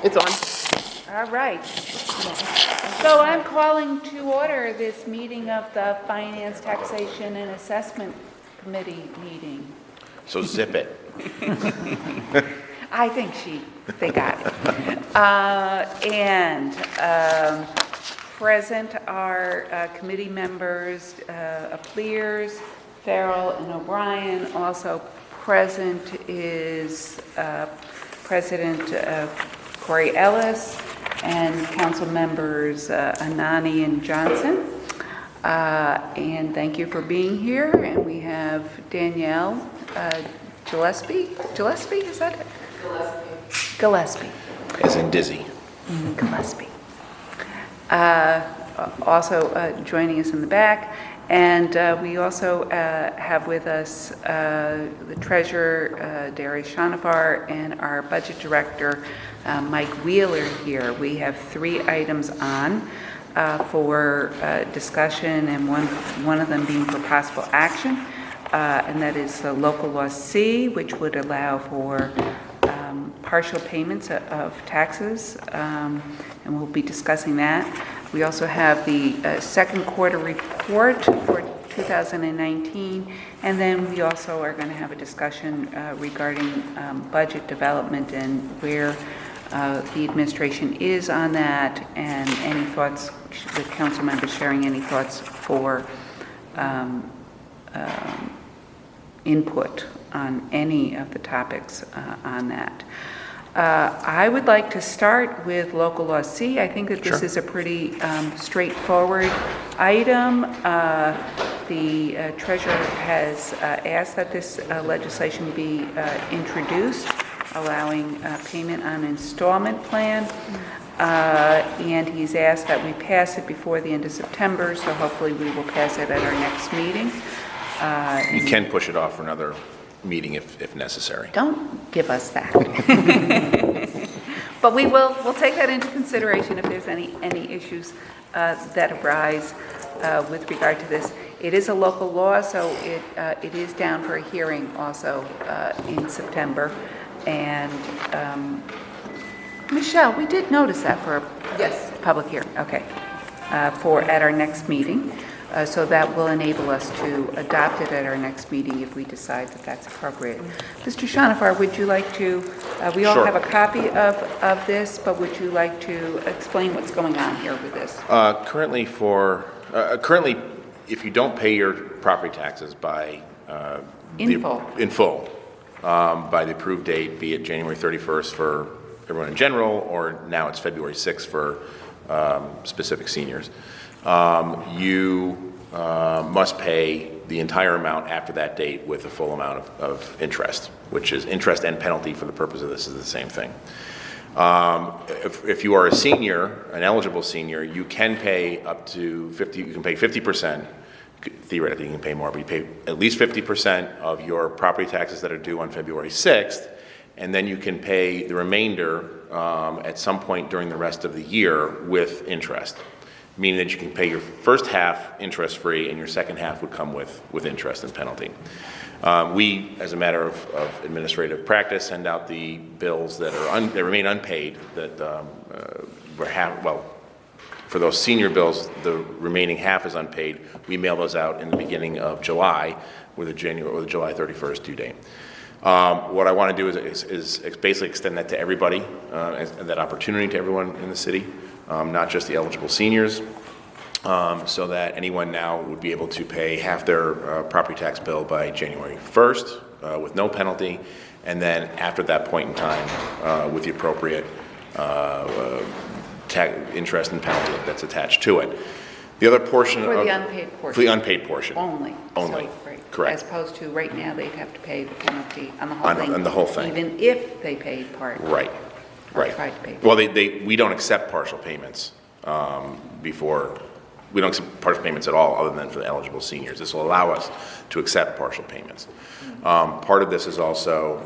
It's on. All right. So I'm calling to order this meeting of the Finance, Taxation, and Assessment Committee meeting. So zip it. I think they got it. Present are committee members, Apleers, Farrell, and O'Brien. Also present is President Corey Ellis and council members Anani and Johnson. And thank you for being here. And we have Danielle Gillespie. Gillespie, is that it? Gillespie. As in dizzy. Gillespie. Also joining us in the back. And we also have with us the treasurer, Darius Shanafar, and our budget director, Mike Wheeler here. We have 3 items on for discussion, and one of them being for possible action, and that is the local law C, which would allow for partial payments of taxes, and we'll be discussing that. We also have the second quarter report for 2019, and then we also are going to have a discussion regarding budget development and where the administration is on that, and any thoughts, with council members sharing any thoughts for input on any of the topics on that. I would like to start with local law C. I think that this is a pretty straightforward item. The treasurer has asked that this legislation be introduced, allowing payment on installment plan. And he's asked that we pass it before the end of September, so hopefully we will pass it at our next meeting. You can push it off for another meeting if necessary. Don't give us that. But we'll take that into consideration if there's any issues that arise with regard to this. It is a local law, so it is down for a hearing also in September. And Michelle, we did notice that for a public hearing. Okay, for at our next meeting. So that will enable us to adopt it at our next meeting if we decide that that's appropriate. Mr. Shanafar, would you like to, we all Sure. have a copy of this, but would you like to explain what's going on here with this? Currently, if you don't pay your property taxes by In full. By the approved date, be it January 31st for everyone in general, or now it's February 6th for specific seniors, you must pay the entire amount after that date with a full amount of interest, which is interest and penalty for the purpose of this is the same thing. If you are a senior, an eligible senior, you can pay up to 50%, you can pay 50%. Theoretically, you can pay more, but you pay at least 50% of your property taxes that are due on February 6th, and then you can pay the remainder at some point during the rest of the year with interest, meaning that you can pay your first half interest-free and your second half would come with interest and penalty. We, as a matter of administrative practice, send out the bills that remain unpaid that for those senior bills, the remaining half is unpaid. We mail those out in the beginning of July with the July 31st due date. What I want to do is basically extend that to everybody, and that opportunity to everyone in the city, not just the eligible seniors, so that anyone now would be able to pay half their property tax bill by January 1st with no penalty, and then after that point in time with the appropriate interest and penalty that's attached to it. The other portion For the unpaid portion. For the unpaid portion. Only. Only. So, right. Correct. As opposed to right now, they'd have to pay the penalty on the whole On thing. the whole thing. Even if they paid part. Right. Or Right. tried to pay. Well, we don't accept partial payments before. We don't accept partial payments at all other than for the eligible seniors. This will allow us to accept partial payments. Part of this is also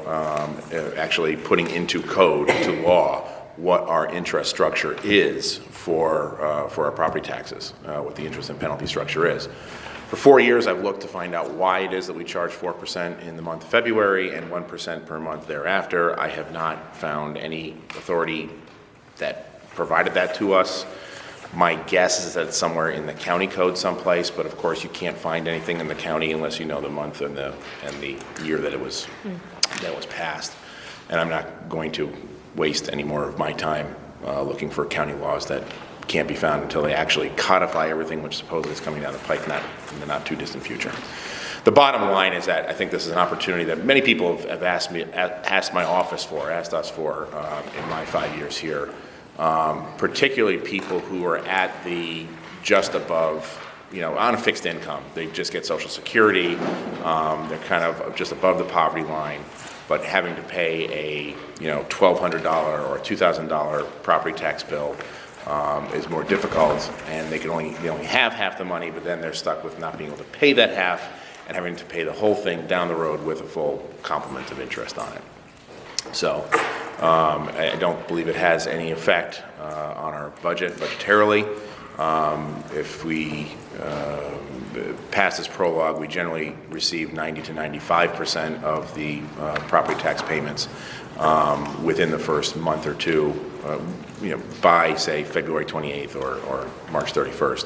actually putting into code, to law, what our interest structure is for our property taxes, what the interest and penalty structure is. For 4 years, I've looked to find out why it is that we charge 4% in the month of February and 1% per month thereafter. I have not found any authority that provided that to us. My guess is that it's somewhere in the county code someplace, but of course you can't find anything in the county unless you know the month and the year that it was passed. And I'm not going to waste any more of my time looking for county laws that can't be found until they actually codify everything which supposedly is coming down the pike in the not too distant future. The bottom line is that I think this is an opportunity that many people have asked my office for, asked us for in my 5 years here. Particularly people who are at the just above, on a fixed income. They just get Social Security. They're kind of just above the poverty line, but having to pay a $1,200 or $2,000 property tax bill is more difficult, and they only have half the money, but then they're stuck with not being able to pay that half and having to pay the whole thing down the road with a full complement of interest on it. So I don't believe it has any effect on our budgetarily. If we pass this prologue, we generally receive 90 to 95% of the property tax payments within the first month or two, by, say, February 28th or March 31st.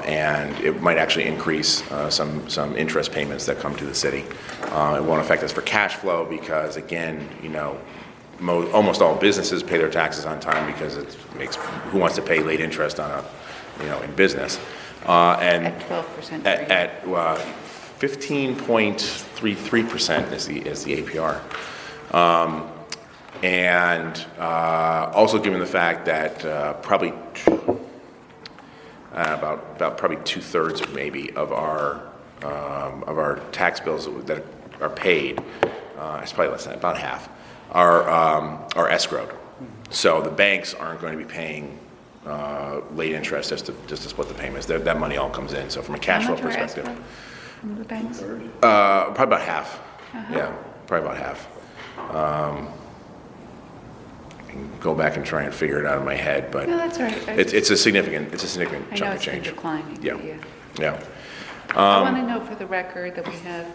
And it might actually increase some interest payments that come to the city. It won't affect us for cash flow because, again, almost all businesses pay their taxes on time because who wants to pay late interest on in business? And At 12%. At 15.33% is the APR. And also given the fact that probably about probably 2/3 maybe of our tax bills that are paid, it's probably less than about half, are escrowed. So the banks aren't going to be paying late interest just to split the payments. That money all comes in. So from a cash flow perspective, From the banks? probably about half. Yeah, probably about half. I can go back and try and figure it out in my head, but No, that's all right. it's a significant I chunk know of it's been change. declining. Yeah. but Yeah. I want to note for the record that we have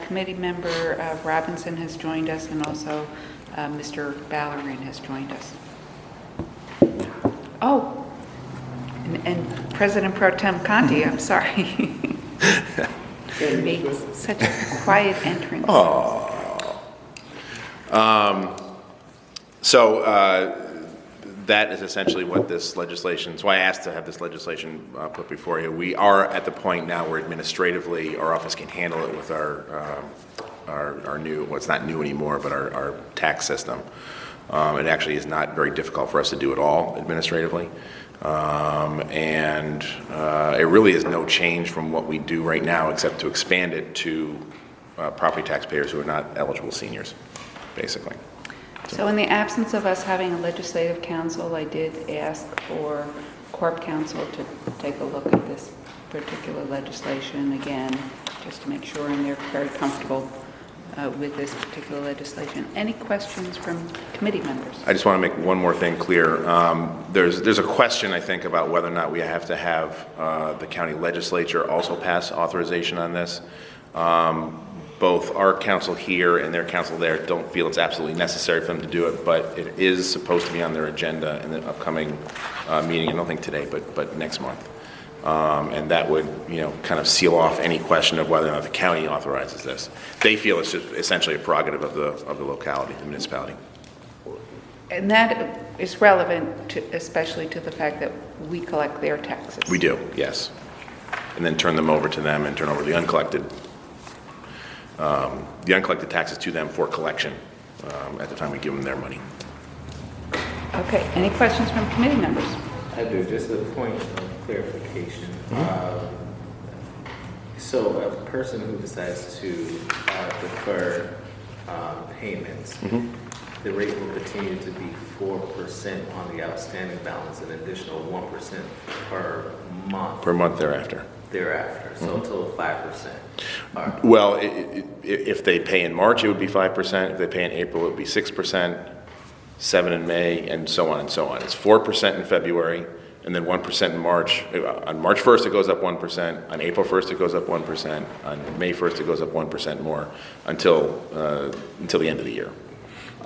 committee member Robinson has joined us, and also Mr. Ballerin has joined us. Oh, and President Pro Tem Conti, I'm sorry. It made such a quiet entrance. So that is essentially what this legislation, that's why I asked to have this legislation put before you. We are at the point now where administratively our office can handle it with our new, well, it's not new anymore, but our tax system. It actually is not very difficult for us to do it all administratively. And it really is no change from what we do right now except to expand it to property taxpayers who are not eligible seniors, basically. So in the absence of us having a legislative council, I did ask for Corp Council to take a look at this particular legislation again, just to make sure, and they're very comfortable with this particular legislation. Any questions from committee members? I just want to make one more thing clear. There's a question, I think, about whether or not we have to have the county legislature also pass authorization on this. Both our council here and their council there don't feel it's absolutely necessary for them to do it, but it is supposed to be on their agenda in the upcoming meeting, I don't think today, but next month. And that would, kind of seal off any question of whether or not the county authorizes this. They feel it's just essentially a prerogative of the locality, the municipality. And that is relevant, especially to the fact that we collect their taxes. We do, yes. And then turn them over to them and turn over the uncollected taxes to them for collection at the time we give them their money. Okay, any questions from committee members? I do, just a point of clarification. So a person who decides to defer payments, the rate will continue to be 4% on the outstanding balance, an additional 1% per month. Per month thereafter. So a total of 5%. Well, if they pay in March, it would be 5%. If they pay in April, it would be 6%, 7% in May, and so on and so on. It's 4% in February, and then 1% in March. On March 1st, it goes up 1%. On April 1st, it goes up 1%. On May 1st, it goes up 1% more until the end of the year.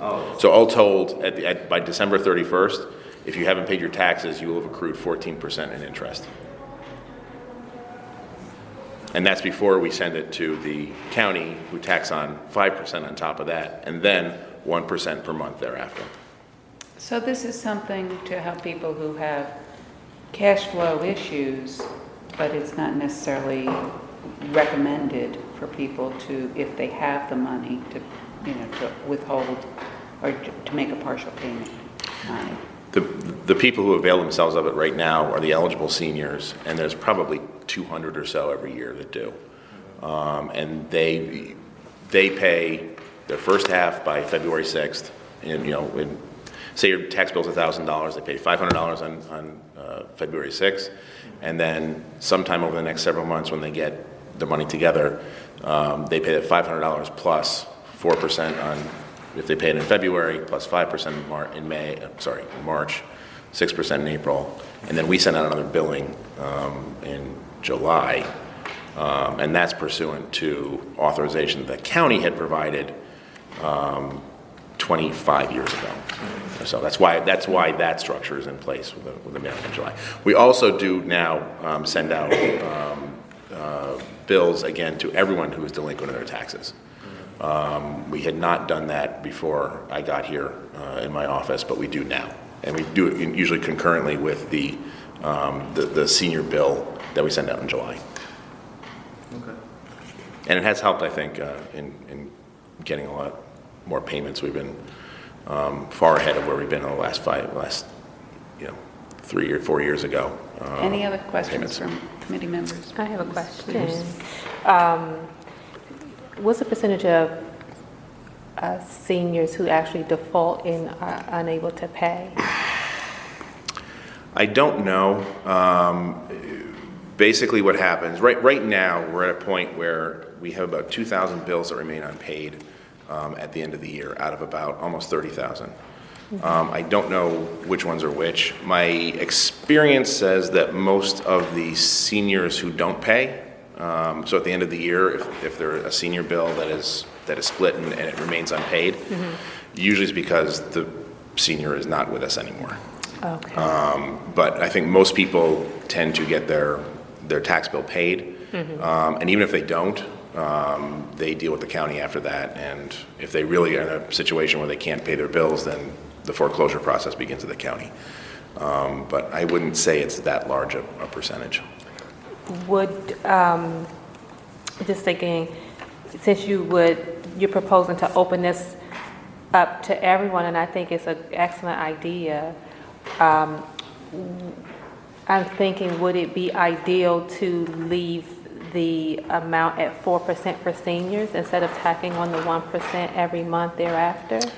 Oh, So all told, by December 31st, if you haven't paid your taxes, you will have accrued 14% in interest. And that's before we send it to the county, who tax on 5% on top of that, and then 1% per month thereafter. So this is something to help people who have cash flow issues, but it's not necessarily recommended for people to, if they have the money, to, to withhold or to make a partial payment on it. The people who avail themselves of it right now are the eligible seniors, and there's probably 200 or so every year that do. And they pay their first half by February 6th, and say your tax bill's $1,000, they pay $500 on February 6th, and then sometime over the next several months when they get the money together, they pay that $500 plus 4% on, if they pay it in February, plus 5% in March, 6% in April, and then we send out another billing in July, and that's pursuant to authorization the county had provided 25 years ago. So that's why that structure is in place with the mailing in July. We also do now send out bills again to everyone who is delinquent in their taxes. We had not done that before I got here in my office, but we do now, and we do it usually concurrently with the senior bill that we send out in July. okay. And it has helped, I think, in getting a lot more payments. We've been far ahead of where we've been in the last 3 or 4 years ago. Any other questions payments. from committee members? I have a question. Please. What's the percentage of seniors who actually default and are unable to pay? I don't know. Basically what happens, right now, we're at a point where we have about 2,000 bills that remain unpaid at the end of the year, out of about almost 30,000. I don't know which ones are which. My experience says that most of the seniors who don't pay, so at the end of the year, if there's a senior bill that is split and it remains unpaid, usually it's because the senior is not with us anymore. Okay. But I think most people tend to get their tax bill paid, and even if they don't, they deal with the county after that, and if they really are in a situation where they can't pay their bills, then the foreclosure process begins at the county. But I wouldn't say it's that large a percentage. Would, just thinking, since you're proposing to open this up to everyone, and I think it's an excellent idea, I'm thinking, would it be ideal to leave the amount at 4% for seniors instead of tacking on the 1% every month thereafter? It's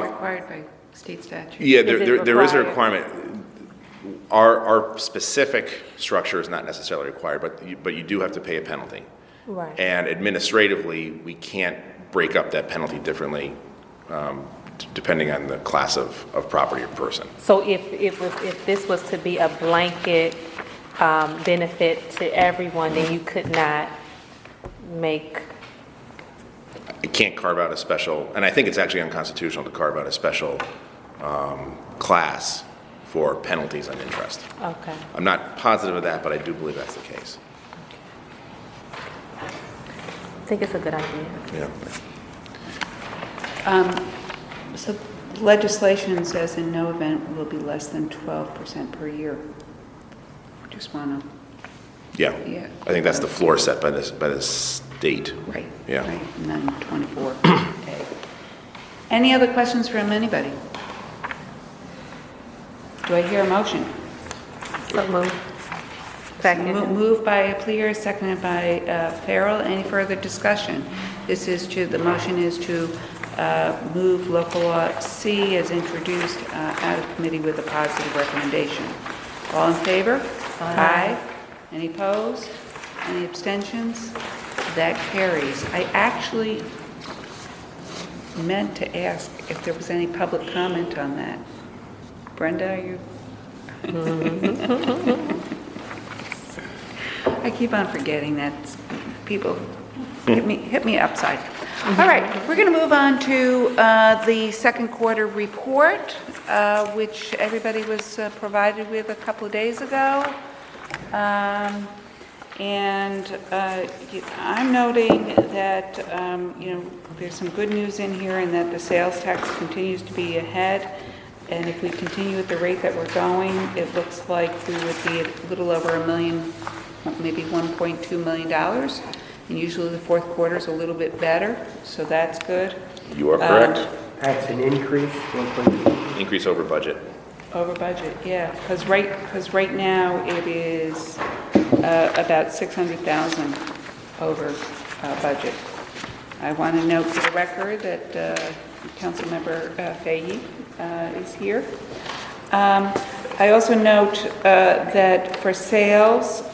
required by state statute. Yeah, Is it there is a required? requirement. Our specific structure is not necessarily required, but you do have to pay a penalty. Right. And administratively, we can't break up that penalty differently depending on the class of property or person. So if this was to be a blanket benefit to everyone, then you could not make. I can't carve out a special, and I think it's actually unconstitutional to carve out a special class for penalties on interest. Okay. I'm not positive of that, but I do believe that's the case. I think it's a good idea. Yeah. So legislation says in no event will be less than 12% per year. Just want to, Yeah. Yeah. I think that's the floor set by the state. right. Yeah. Right, and then 24A. Any other questions from anybody? Do I hear a motion? So move. Second. Moved by Plier, seconded by Farrell. Any further discussion? The motion is to move local law C as introduced out of committee with a positive recommendation. All in favor? Aye. Any opposed? Any abstentions? That carries. I actually meant to ask if there was any public comment on that. Brenda, are you? I keep on forgetting that people Hit me upside. All right, we're going to move on to the second quarter report, which everybody was provided with a couple of days ago. I'm noting that, there's some good news in here and that the sales tax continues to be ahead. And if we continue at the rate that we're going, it looks like we would be a little over $1 million, maybe $1.2 million. And usually the fourth quarter is a little bit better, so that's good. You are correct. That's an increase, 1.2. Increase over budget. Over budget, yeah, because right now it is about 600,000 over budget. I want to note for the record that Councilmember Fahey is here. I also note that for sales,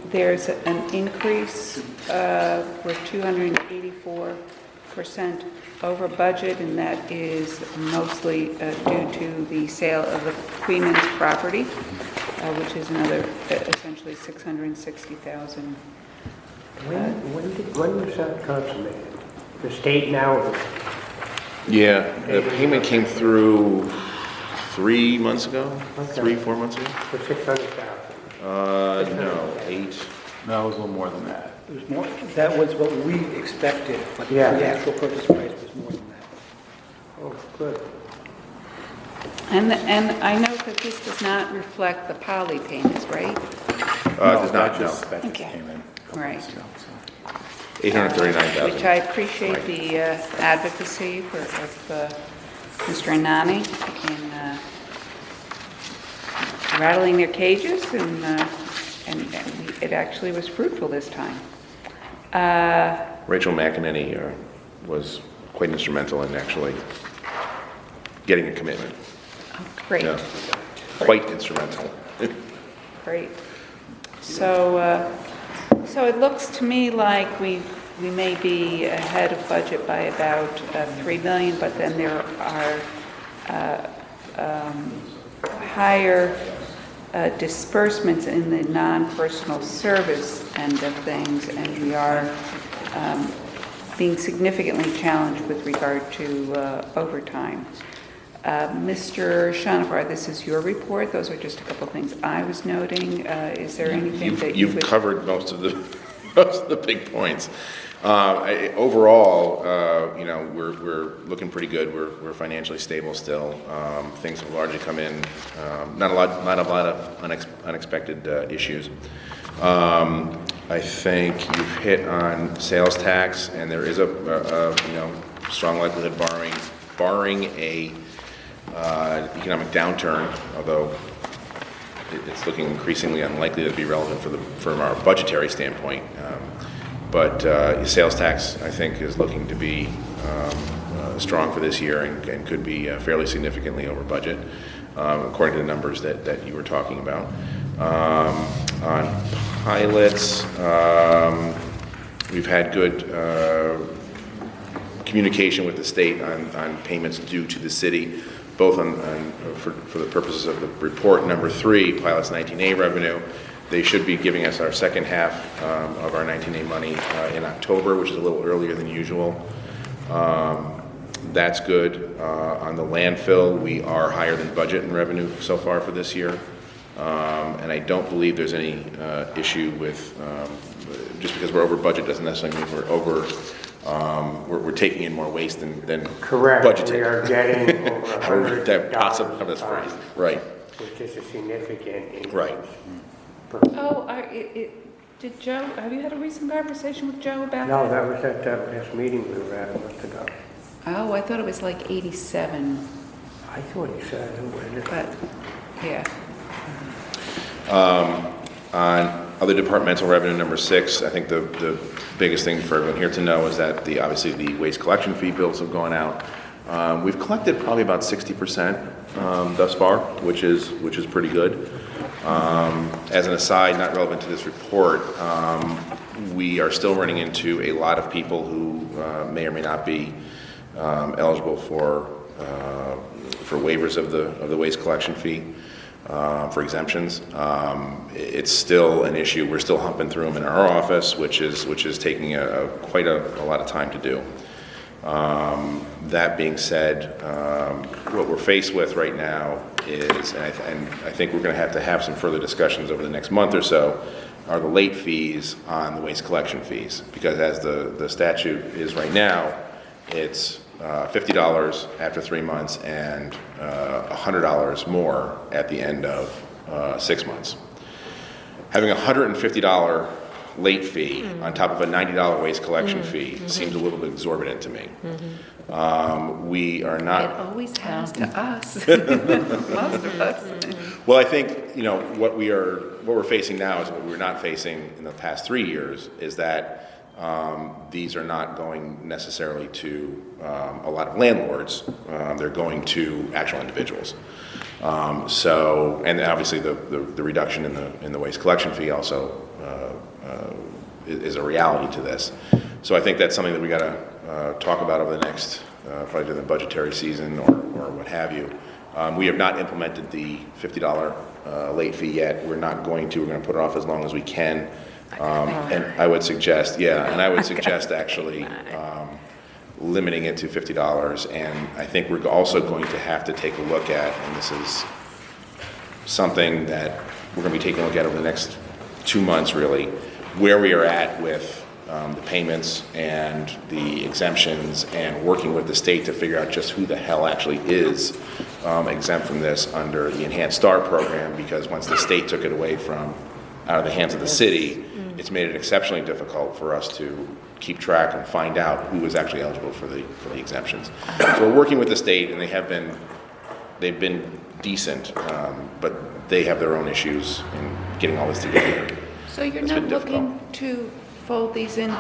there's an increase for 284% over budget, and that is mostly due to the sale of the Queenan's property, which is another essentially 660,000. When was that consummated? The state now? Yeah, the payment came through 3 months ago, Okay. 4 months ago? For 600,000? No, 8. No, it was a little more than that. It was more, that was what we expected, but the Yeah. actual purchase price was more than that. Oh, good. And I note that this does not reflect the poly payments, right? Does not, no. That just Okay. came in a couple Right. weeks ago, so. Which 839,000. I appreciate the advocacy of Mr. Anani in rattling their cages, and it actually was fruitful this time. Rachel McEnany was quite instrumental in actually getting a commitment. Oh, great, Yeah, quite instrumental. great. So it looks to me like we may be ahead of budget by about 3 million, but then there are higher disbursements in the non-personal service end of things, and we are being significantly challenged with regard to overtime. Mr. Shonafar, this is your report. Those are just a couple of things I was noting. Is there anything that you You've would... covered most of the big points. Overall, we're looking pretty good. We're financially stable still. Things have largely come in. Not a lot of unexpected issues. I think you've hit on sales tax, and there is a strong likelihood barring a economic downturn, although it's looking increasingly unlikely to be relevant from our budgetary standpoint. But sales tax, I think, is looking to be strong for this year and could be fairly significantly over budget, according to the numbers that you were talking about. On pilots, we've had good communication with the state on payments due to the city, both for the purposes of the report number 3, pilots 19A revenue. They should be giving us our second half of our 19A money in October, which is a little earlier than usual. That's good. On the landfill, we are higher than budget in revenue so far for this year. And I don't believe there's any issue with, just because we're over budget doesn't necessarily mean we're over, we're taking in more waste than Correct. budgeted. We are getting over That $100 possible, that's a phrase, ton, right, which is a significant increase. right. Oh, did Joe, have you had a recent conversation with Joe about No, that? that was at that last meeting we were at a month ago. Oh, I thought it was like 87, I thought he said it was. but, yeah. On other departmental revenue, number 6, I think the biggest thing for everyone here to know is that obviously the waste collection fee bills have gone out. We've collected probably about 60% thus far, which is pretty good. As an aside, not relevant to this report, we are still running into a lot of people who may or may not be eligible for waivers of the waste collection fee. for exemptions. It's still an issue. We're still humping through them in our office, which is taking quite a lot of time to do. That being said, what we're faced with right now is, and I think we're going to have some further discussions over the next month or so, are the late fees on the waste collection fees. Because as the statute is right now, it's $50 after 3 months and $100 more at the end of 6 months. Having a $150 late fee on top of a $90 waste collection fee seems a little bit exorbitant to me. We are It not. always has to us, most of us. Well, I think what we're facing now is what we were not facing in the past 3 years. Is that these are not going necessarily to a lot of landlords. They're going to actual individuals. And obviously the reduction in the waste collection fee also is a reality to this. So I think that's something that we got to talk about over the next probably during the budgetary season or what have you. We have not implemented the $50 late fee yet. We're not going to. We're going to put it off as long as we can. And I would suggest, actually limiting it to $50. And I think we're also going to have to take a look at, and this is something that we're going to be taking a look at over the next 2 months, really, where we are at with the payments and the exemptions and working with the state to figure out just who the hell actually is exempt from this under the Enhanced Start program, because once the state took it away from out of the hands of the city, it's made it exceptionally difficult for us to keep track and find out who is actually eligible for the exemptions. So we're working with the state, and they've been decent, but they have their own issues in getting all this together. So you're It's not been difficult. looking to fold these in,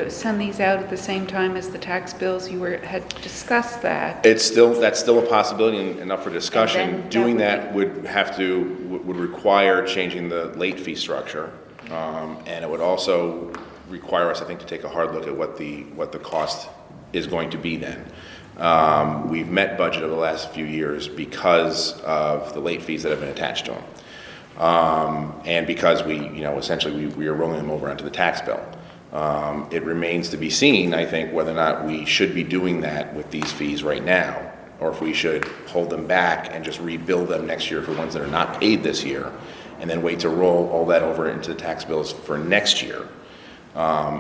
send these out at the same time as the tax bills? You had discussed that. That's still a possibility and up for And discussion. then Doing that that would require changing the late fee structure, and it would also require us, I think, to take a hard look at what the cost is going to be then. We've met budget over the last few years because of the late fees that have been attached to them, and because we are rolling them over onto the tax bill. It remains to be seen, I think, whether or not we should be doing that with these fees right now, or if we should hold them back and just rebuild them next year for ones that are not paid this year, and then wait to roll all that over into the tax bills for next year.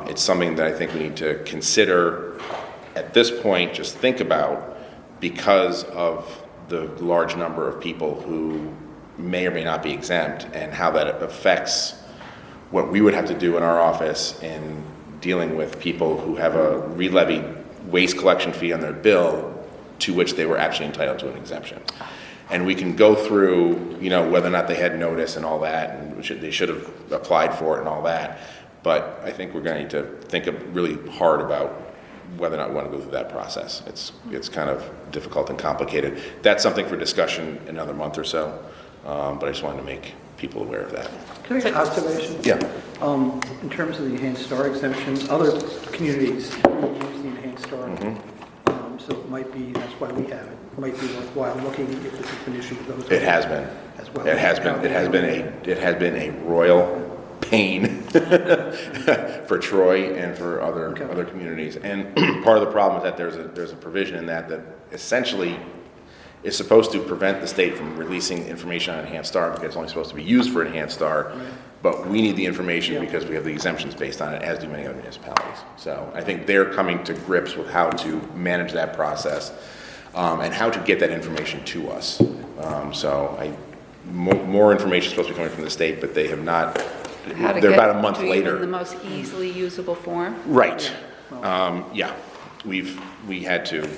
It's something that I think we need to consider at this point, just think about, because of the large number of people who may or may not be exempt and how that affects what we would have to do in our office in dealing with people who have a re-levied waste collection fee on their bill to which they were actually entitled to an exemption. And we can go through, whether or not they had notice and all that, and they should have applied for it and all that. But I think we're going to need to think really hard about whether or not we want to go through that process. It's kind of difficult and complicated. That's something for discussion in another month or so. But I just wanted to make people aware of that. Can I make an observation? Yeah. In terms of the Enhanced Star exemption, other communities use the Enhanced Star. So it might be, that's why we have it. It might be worthwhile looking if this has been issued with those. It has been. As well. It has been a royal pain for Troy and for other communities. And part of the problem is that there's a provision in that essentially is supposed to prevent the state from releasing information on Enhanced Star because it's only supposed to be used for Enhanced Star. Right. But we need the information because we have the exemptions based on it, as do many other municipalities. So I think they're coming to grips with how to manage that process and how to get that information to us. More information is supposed to be coming from the state, but they have not. How to They're get about a month to later. even the most easily usable form? Right. Yeah. We had to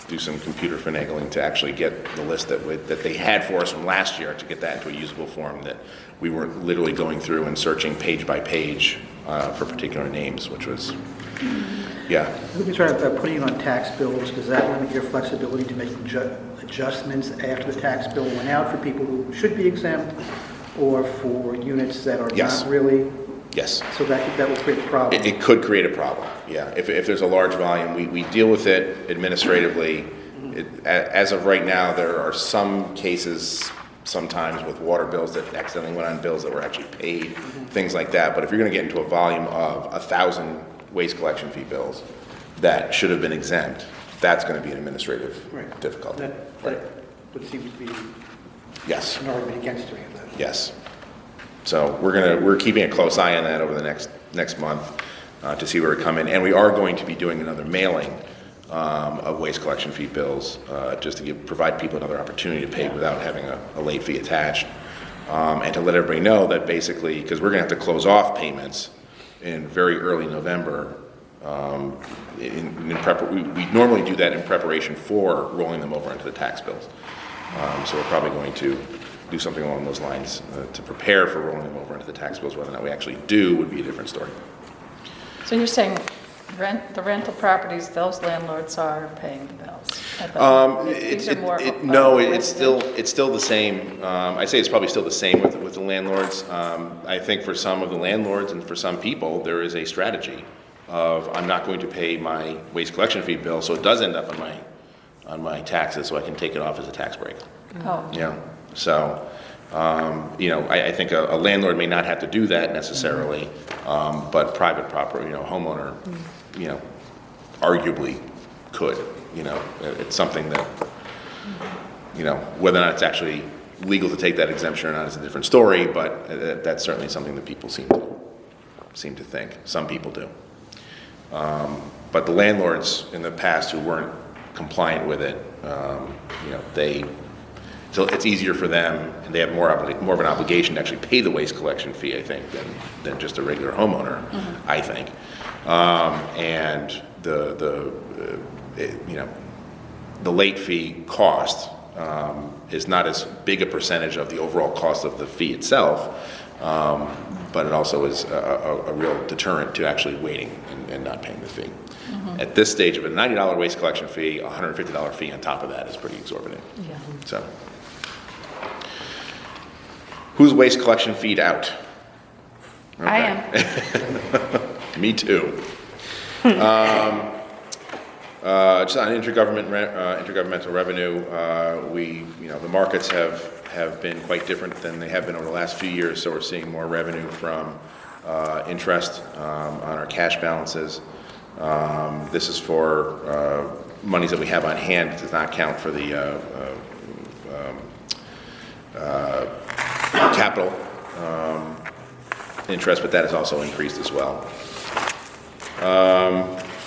do some computer finagling to actually get the list that they had for us from last year to get that into a usable form that we weren't literally going through and searching page by page for particular names, which was, yeah. Let me try about putting it on tax bills. Does that limit your flexibility to make adjustments after the tax bill went out for people who should be exempt or for units that are Yes. not really? Yes. So that would create a problem. It could create a problem, yeah. If there's a large volume, we deal with it administratively. As of right now, there are some cases, sometimes with water bills that accidentally went on bills that were actually paid, things like that. But if you're gonna get into a volume of 1,000 waste collection fee bills that should have been exempt, that's gonna be an administrative Right. difficulty. That would seem to be Yes, an argument against doing that. yes. So we're keeping a close eye on that over the next month to see where we come in. And we are going to be doing another mailing of waste collection fee bills, just to provide people another opportunity to pay without having a late fee attached. And to let everybody know that basically, because we're gonna have to close off payments in very early November. We normally do that in preparation for rolling them over into the tax bills. So we're probably going to do something along those lines to prepare for rolling them over into the tax bills. Whether or not we actually do would be a different story. So you're saying the rental properties, those landlords are paying the bills? These are more No, residential? it's still the same. I'd say it's probably still the same with the landlords. I think for some of the landlords and for some people, there is a strategy of, I'm not going to pay my waste collection fee bill, so it does end up on my taxes, so I can take it off as a tax break. Oh, Yeah, so, I think a landlord may not have to do that necessarily, but private property, homeowner, arguably could, it's something that, whether or not it's actually legal to take that exemption or not is a different story, but that's certainly something that people seem to think. Some people do. But the landlords in the past who weren't compliant with it, so it's easier for them, and they have more of an obligation to actually pay the waste collection fee, I think, than just a regular homeowner, I think. And the late fee cost is not as big a percentage of the overall cost of the fee itself, but it also is a real deterrent to actually waiting and not paying the fee. At this stage of a $90 waste collection fee, a $150 fee on top of that is pretty exorbitant. yeah. So, who's waste collection feed out? I Okay. am. Me too. Just on intergovernmental revenue, the markets have been quite different than they have been over the last few years, so we're seeing more revenue from interest on our cash balances. This is for monies that we have on hand. It does not count for the capital interest, but that has also increased as well.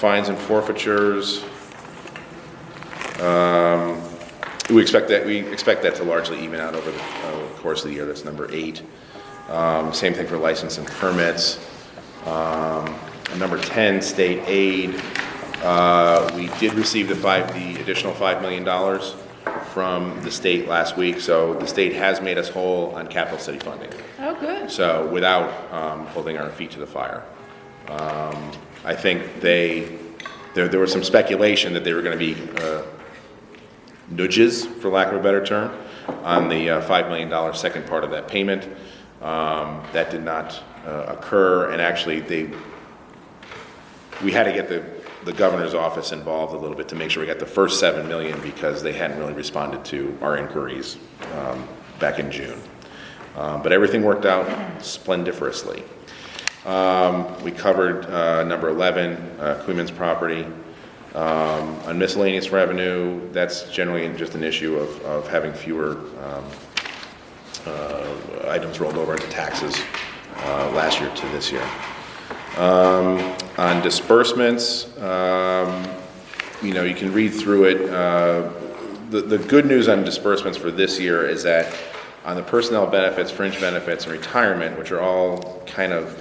Fines and forfeitures. We expect that to largely even out over the course of the year. That's number 8. Same thing for license and permits. Number 10, state aid. We did receive the additional $5 million from the state last week, so the state has made us whole on capital city funding. Oh, good. So without holding our feet to the fire. I think there was some speculation that they were going to be nudges, for lack of a better term, on the $5 million second part of that payment. That did not occur, and actually we had to get the governor's office involved a little bit to make sure we got the first $7 million, because they hadn't really responded to our inquiries back in June. But everything worked out splendiferously. We covered number 11, Queeman's property. On miscellaneous revenue, that's generally just an issue of having fewer items rolled over into taxes last year to this year. On disbursements, you can read through it. The good news on disbursements for this year is that on the personnel benefits, fringe benefits, and retirement, which are all kind of,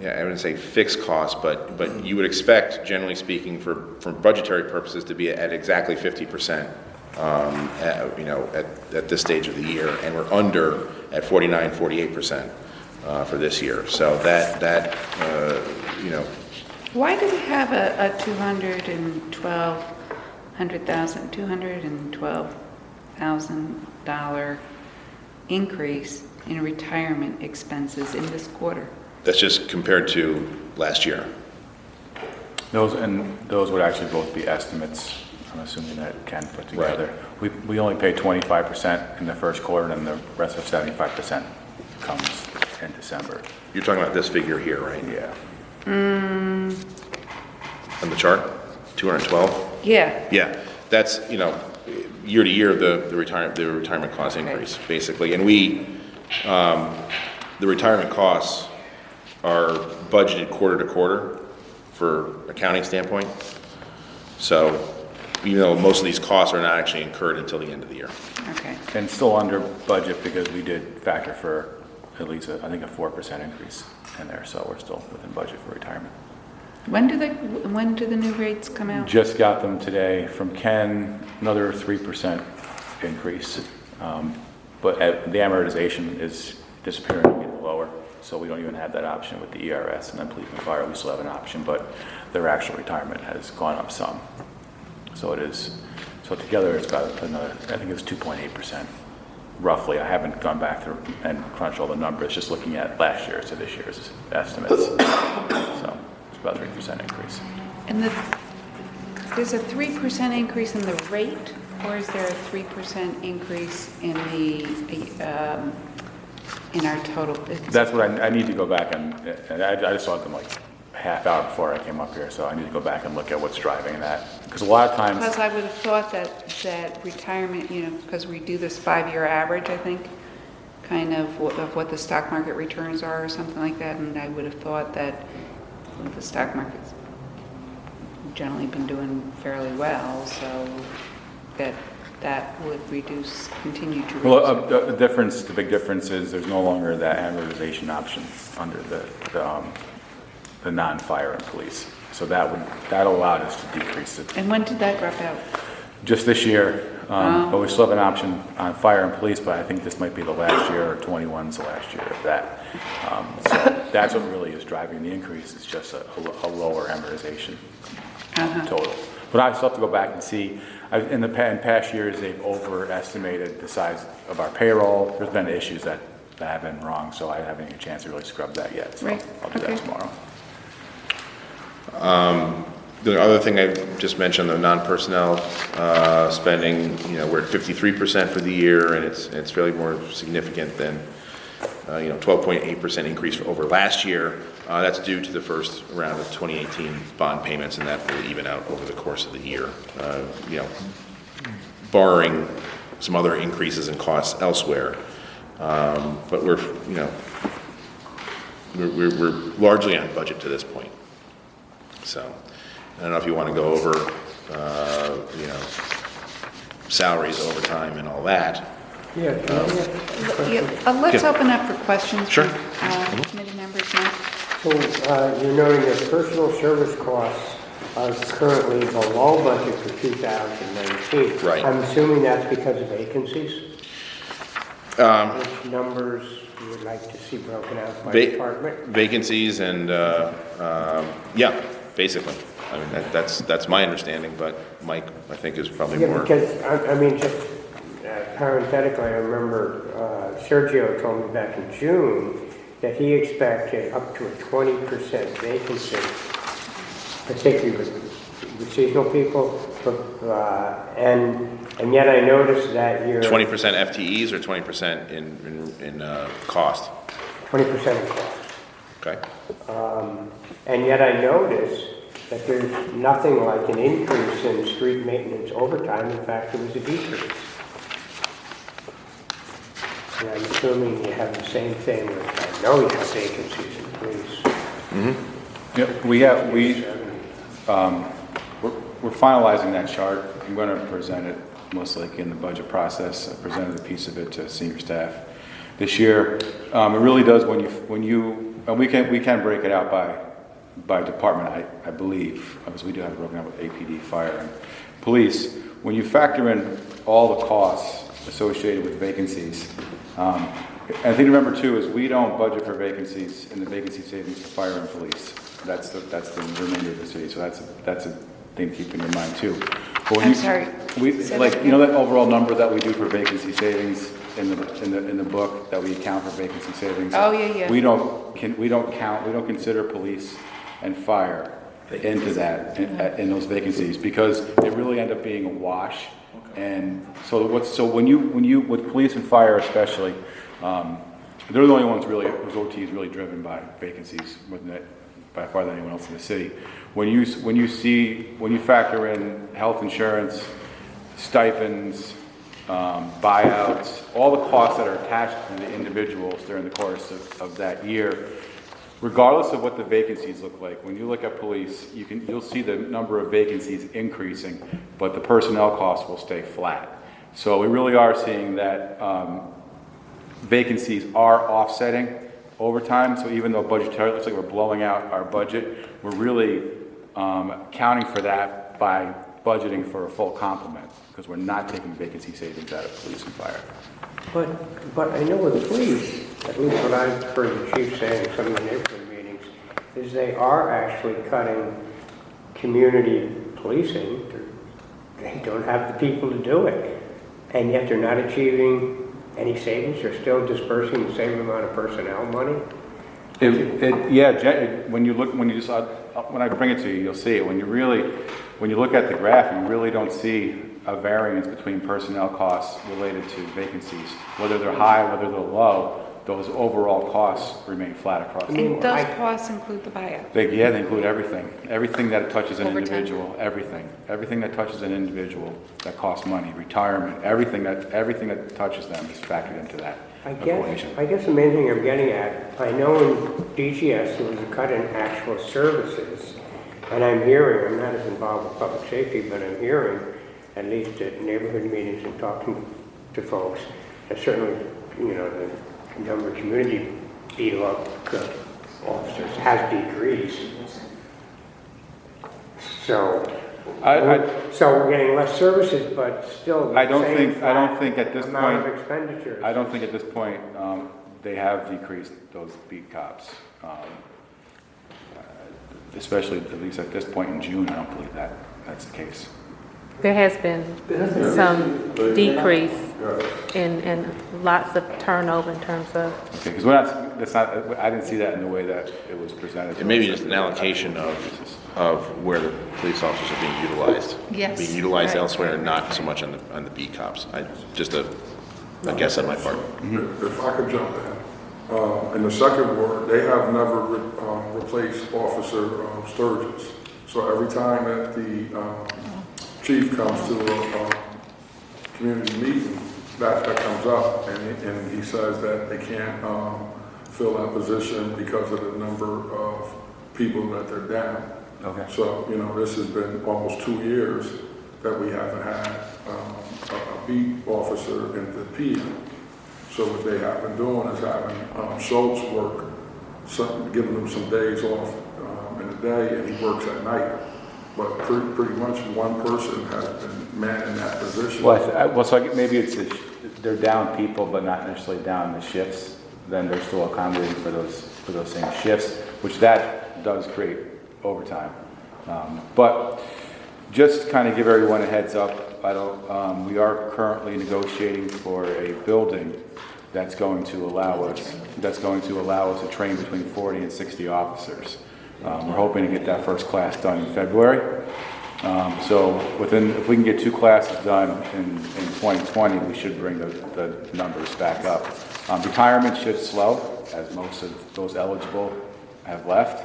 I wouldn't say fixed costs, but you would expect, generally speaking, for budgetary purposes, to be at exactly 50%, at this stage of the year, and we're under at 48% for this year. So that Why do we have a $212,000 increase in retirement expenses in this quarter? that's just compared to last year. Those would actually both be estimates, I'm assuming that Ken put together. We only pay 25% in the first quarter, and the rest of 75% comes in December. You're talking about this figure here, right? Yeah. On the chart, 212? Yeah, Yeah, that's, year to year, the retirement cost Okay. increase, basically. And the retirement costs are budgeted quarter to quarter for accounting standpoint. So even though most of these costs are not actually incurred until the end of the year. okay. And still under budget because we did factor for at least, I think, a 4% increase in there, so we're still within budget for retirement. When do the new rates come out? Just got them today from Ken, another 3% increase. But the amortization is disappearing and getting lower, so we don't even have that option with the ERS, and then police and fire, we still have an option, but their actual retirement has gone up some. So it is, so together it's about another, I think it's 2.8%, roughly. I haven't gone back through and crunched all the numbers, just looking at last year's to this year's estimates. So it's about a 3% increase. And there's a 3% increase in the rate, or is there a 3% increase in in our total? That's what I need to go back and I just saw them like a half hour before I came up here, so I need to go back and look at what's driving that. Because a lot of times, Because I would have thought that retirement, because we do this 5-year average, I think, kind of what the stock market returns are or something like that, and I would have thought that the stock market's generally been doing fairly well, so that would continue to reduce. well, the big difference is there's no longer that amortization option under the non-fire and police. So that allowed us to decrease it And when did that drop out? just this year. But we still have an option on fire and police, but I think this might be the last year, or 21's the last year of that. So that's what really is driving the increase. It's just a lower amortization total. But I still have to go back and see. In past years, they've overestimated the size of our payroll. There's been issues that have been wrong, so I haven't had a chance to really scrub that yet. So Right. I'll do that Okay. tomorrow. The other thing I just mentioned, the non-personnel spending, we're at 53% for the year, and it's fairly more significant than 12.8% increase over last year. That's due to the first round of 2018 bond payments, and that will even out over the course of the year. Barring some other increases in costs elsewhere. But we're largely on budget to this point. So, I don't know if you want to go over, salaries, overtime, and all that. Yeah, Let's open up for questions. Sure. from, Committee members now. so you're noting that personal service costs are currently below budget for 2019. Right. I'm assuming that's because of vacancies? Which numbers you would like to see broken out by department? Vacancies and, yeah, basically. I mean, that's my understanding, but Mike, I think, is probably Yeah, more. because, I mean, just parenthetically, I remember Sergio told me back in June that he expected up to a 20% vacancy, particularly with seasonal people, and yet I noticed that you're... 20% FTEs or 20% in cost? 20% of cost. Okay. And yet I noticed that there's nothing like an increase in street maintenance overtime. In fact, it was a decrease. And I'm assuming you have the same thing with, I know you have vacancies in police. Yep, we're finalizing that chart. I'm going to present it most likely in the budget process. I presented a piece of it to senior staff this year. It really does when you and we can break it out by department, I believe, because we do have it broken out with APD, fire, and police. When you factor in all the costs associated with vacancies, and the thing to remember too is we don't budget for vacancies in the vacancy savings for fire and police. That's the remainder of the city. So that's a thing to keep in your mind too. But when I'm sorry. Say that again. That overall number that we do for vacancy savings in the book that we account for vacancy savings. Oh, yeah. We don't consider police and fire into that in those vacancies because they really end up being a wash And so with police and fire especially, they're the only ones really, whose OT is really driven by vacancies, by far than anyone else in the city. When you factor in health insurance, stipends, buyouts, all the costs that are attached to the individuals during the course of that year, regardless of what the vacancies look like, when you look at police, you'll see the number of vacancies increasing, but the personnel costs will stay flat. So we really are seeing that vacancies are offsetting over time. So even though budgetary looks like we're blowing out our budget, we're really accounting for that by budgeting for a full complement, because we're not taking vacancy savings out of police and fire. But I know with the police, at least what I've heard the chief say in some of the neighborhood meetings, is they are actually cutting community policing. They don't have the people to do it. And yet they're not achieving any savings. They're still dispersing the same amount of personnel money. When I bring it to you, you'll see it. When you look at the graph, you really don't see a variance between personnel costs related to vacancies. Whether they're high, whether they're low, those overall costs remain flat across the And board. those costs include the buyout? They include everything. Everything that touches an Overtime. individual, everything. Everything that touches an individual that costs money, retirement, everything that touches them is factored into that equation. I guess the main thing I'm getting at, I know in DGS there was a cut in actual services, and I'm hearing, I'm not as involved with public safety, but I'm hearing, at least at neighborhood meetings and talking to folks, that certainly, the number of community beat-up officers has decreased. So we're getting less services, but still the I don't same think at this amount point. of expenditures. I don't think at this point they have decreased those beat cops. Especially at least at this point in June, I don't believe that's the case. There has been some decrease in lots of turnover in terms of, Okay, because I didn't see that in the way that it was presented. It may be just an allocation of where the police officers are being utilized. Yes. Being utilized Right. elsewhere and not so much on the beat cops. Just a guess on my part. If I could jump in the second ward, they have never replaced Officer Sturgis. So every time that the chief comes to a community meeting, that comes up, and he says that they can't fill that position because of the number of people that they're down. Okay. So, this has been almost 2 years that we haven't had a beat officer in the PM. So what they have been doing is having Schultz work, giving them some days off in the day, and he works at night. But pretty much one person has been manning that position. Maybe they're down people, but not necessarily down the shifts. Then they're still accommodating for those same shifts, which that does create overtime. But just kind of give everyone a heads up. We are currently negotiating for a building that's going to allow us to train between 40 and 60 officers. We're hoping to get that first class done in February. So if we can get 2 classes done in 2020, we should bring the numbers back up. Retirement should slow, as most of those eligible have left.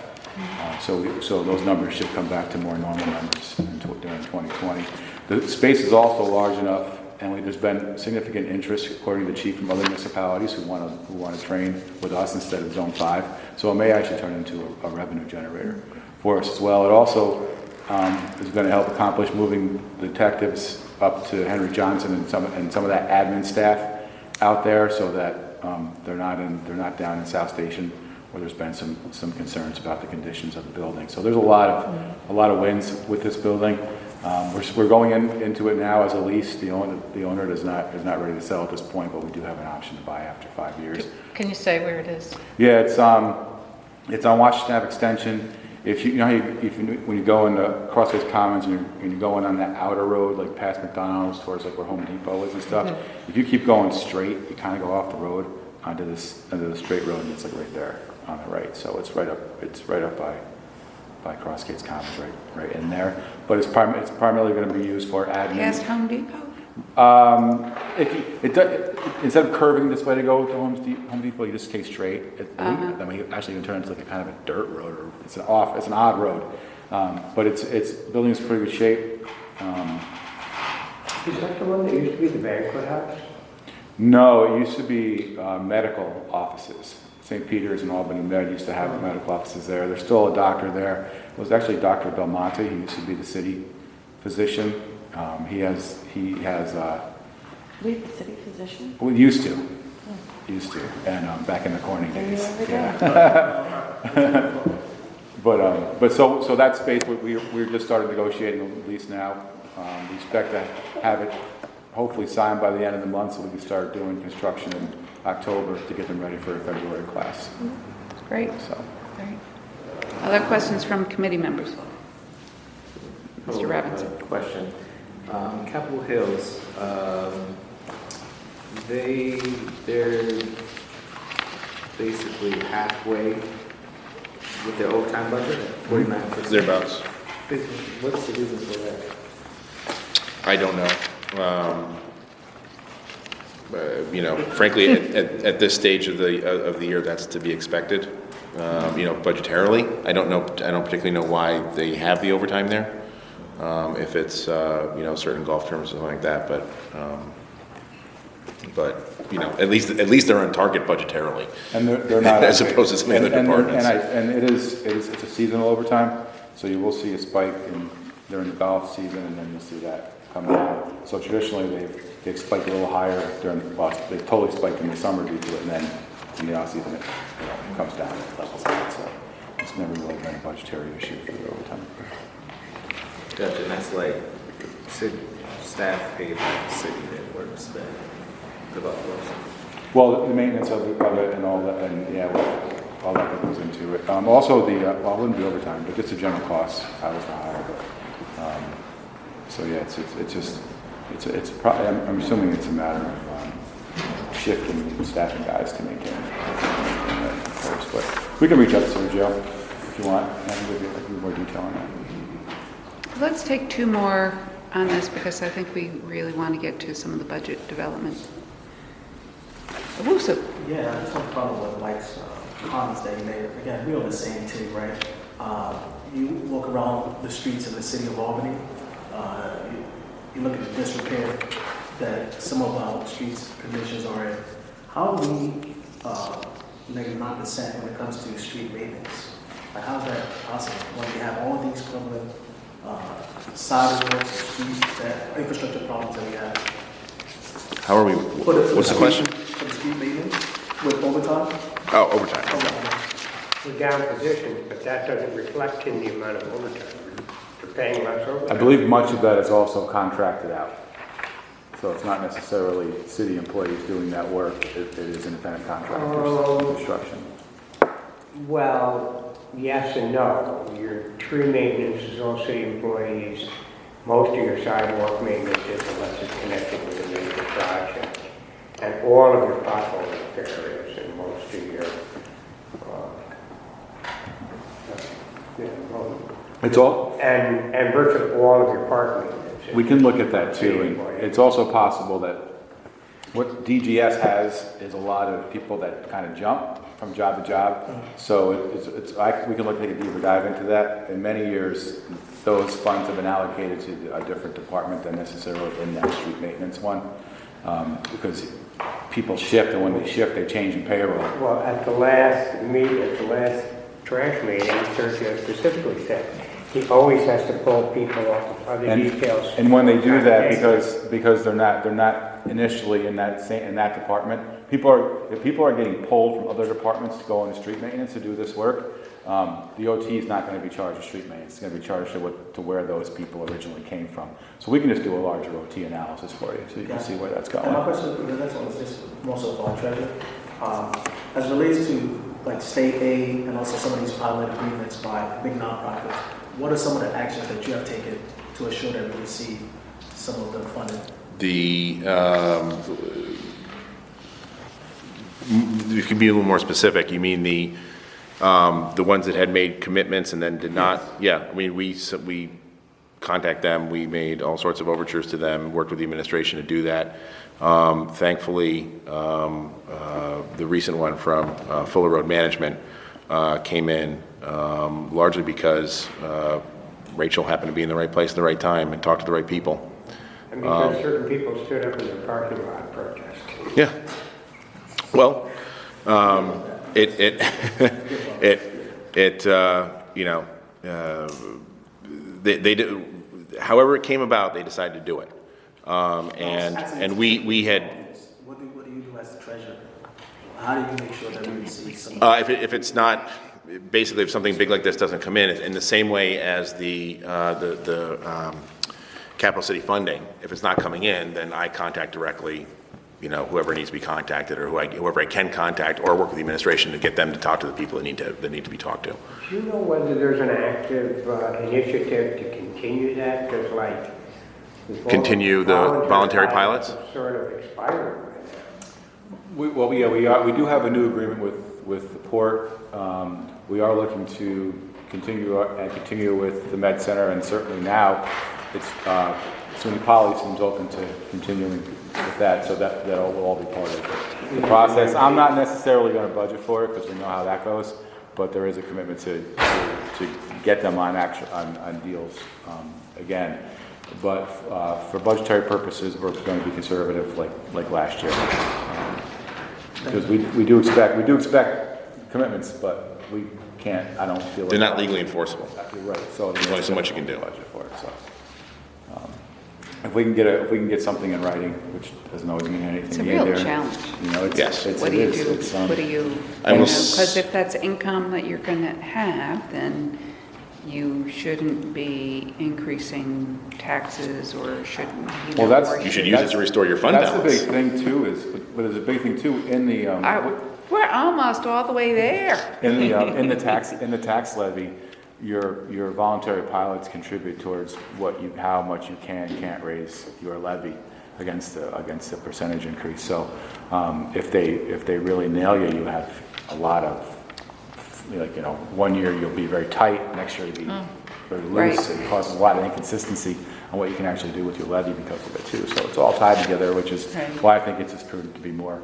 So those numbers should come back to more normal numbers during 2020. The space is also large enough, and there's been significant interest, according to the chief, from other municipalities who want to train with us instead of Zone 5. So it may actually turn into a revenue generator for us as well. It also is going to help accomplish moving the detectives up to Henry Johnson and some of that admin staff out there, so that they're not down in South Station, where there's been some concerns about the conditions of the building. So there's a lot of wins with this building. We're going into it now as a lease. The owner is not ready to sell at this point, but we do have an option to buy after 5 years. Can you say where it is? Yeah, it's on Washington Ave Extension. When you go into Crossways Commons and you're going on that outer road, like past McDonald's towards like where Home Depot is and stuff, if you keep going straight, you kind of go off the road onto the straight road, and it's like right there on the right. So it's right up by Crossgates Commons, right in there. But it's primarily going to be used for admin. Past Home Depot? If you, instead of curving this way to go to Home Depot, you just stay straight. Then we actually even turn into like a kind of a dirt road, or it's an odd road. But building's pretty good shape. Is that the one that used to be the banquet house? No, it used to be medical offices. St. Peter's and Albany Med used to have medical offices there. There's still a doctor there. It was actually Dr. Belmonte. He used to be the city physician. He has. We have the city physician. We used to, and back in the Corning days. Yeah. But so that space we're just started negotiating a lease now. We expect to have it hopefully signed by the end of the month, so we can start doing construction in October to get them ready for a February class. Great. So. Great. Other questions from committee members? Mr. Robinson. Question. Capitol Hills, they're basically halfway with their overtime budget, 49%. Thereabouts. What's the reason for that? I don't know. Frankly, at this stage of the year, that's to be expected. Budgetarily, I don't particularly know why they have the overtime there. If it's certain golf terms or something like that, but at least they're on target budgetarily. And they're not as opposed to some other departments. It's a seasonal overtime, so you will see a spike during the golf season, and then you'll see that come down. So traditionally they've spiked a little higher they totally spiked in the summer due to it, and then in the off season it comes down and levels out. So it's never really been a budgetary issue for the overtime. Gotcha, and that's like city staff paid by the city that works there, the golf course. Well, the maintenance of it and all that, and all that goes into it. Also it wouldn't be overtime, but just the general costs, I was to hire. So yeah, I'm assuming it's a matter of shifting staffing guys to maintain that course. But we can reach out to Sergio if you want, and give you more detail on that. Let's take two more on this because I think we really want to get to some of the budget development. Abuso. Yeah, I just want to follow with Mike's comments that he made. Again, we're on the same team, right? You walk around the streets of the city of Albany, you look at the disrepair that some of our streets conditions are in. How are we -9% when it comes to street maintenance? Like, how's that possible when we have all these criminal sidewalks, streets, that infrastructure problems that we have? How are we? What's the question? For the street maintenance with overtime? Oh, overtime. We're down positions, but that doesn't reflect in the amount of overtime. They're paying less overtime. I believe much of that is also contracted out. So it's not necessarily city employees doing that work. It is independent contractors, construction. Well, yes and no. Your tree maintenance is all city employees. Most of your sidewalk maintenance is unless it's connected with a major project. And all of your pothole repairs and most of your, It's all, and virtually all of your park maintenance. we can look at that too. And it's also possible that what DGS has is a lot of people that kind of jump from job to job. So we can take a deeper dive into that. In many years, those funds have been allocated to a different department than necessarily in that street maintenance one, because people shift, and when they shift, they change in payroll. Well, at the last trash meeting, Sergio specifically said he always has to pull people off of other details. And when they do that, because they're not initially in that department, people are getting pulled from other departments to go into street maintenance to do this work. The OT is not going to be charged to street maintenance. It's going to be charged to where those people originally came from. So we can just do a larger OT analysis for you, so you can see where that's going. And my question to the next one is just more so for our treasurer. As it relates to like state aid and also some of these pilot agreements by big nonprofits, what are some of the actions that you have taken to ensure that we receive some of the funding? You can be a little more specific. You mean the ones that had made commitments and then did not? Yes. Yeah, I mean, contact them. We made all sorts of overtures to them, worked with the administration to do that. Thankfully, the recent one from Fuller Road Management came in largely because Rachel happened to be in the right place at the right time and talked to the right people. And because certain people stood up in the parking lot protesting. Yeah. Well, they did, however it came about, they decided to do it. And we had, What do you do as the treasurer? How do you make sure that we receive some? if it's not, basically, if something big like this doesn't come in the same way as the capital city funding, if it's not coming in, then I contact directly, whoever needs to be contacted, or whoever I can contact, or work with the administration to get them to talk to the people that need to be talked to. Do you know whether there's an active initiative to continue that? Because like... Continue the voluntary pilots? Sort of expired right now. We do have a new agreement with the port. We are looking to continue with the Med Center, and certainly now it's SUNY Poly seems open to continuing with that, so that will all be part of the process. I'm not necessarily going to budget for it because we know how that goes, but there is a commitment to get them on deals again. But for budgetary purposes, we're going to be conservative like last year, because we do expect commitments, but we can't. I don't feel they're not legally enforceable. You're right. So there's only so much you can do. Budget for it. So if we can get something in writing, which doesn't always mean anything. It's a real either, challenge. Yes. What do you do? What do you? Because if that's income that you're going to have, then you shouldn't be increasing taxes, or shouldn't, you should use it to restore your fund balance. That's the big thing too, but there's a big thing too in the we're almost all the way there. in the tax levy. Your voluntary pilots contribute towards how much you can and can't raise your levy against the percentage increase. So if they really nail you, you have a lot of, 1 year you'll be very tight, next year you'll be very loose. Right. It causes a lot of inconsistency on what you can actually do with your levy because of it too. So it's all tied together, which is why I think it's just prudent to be more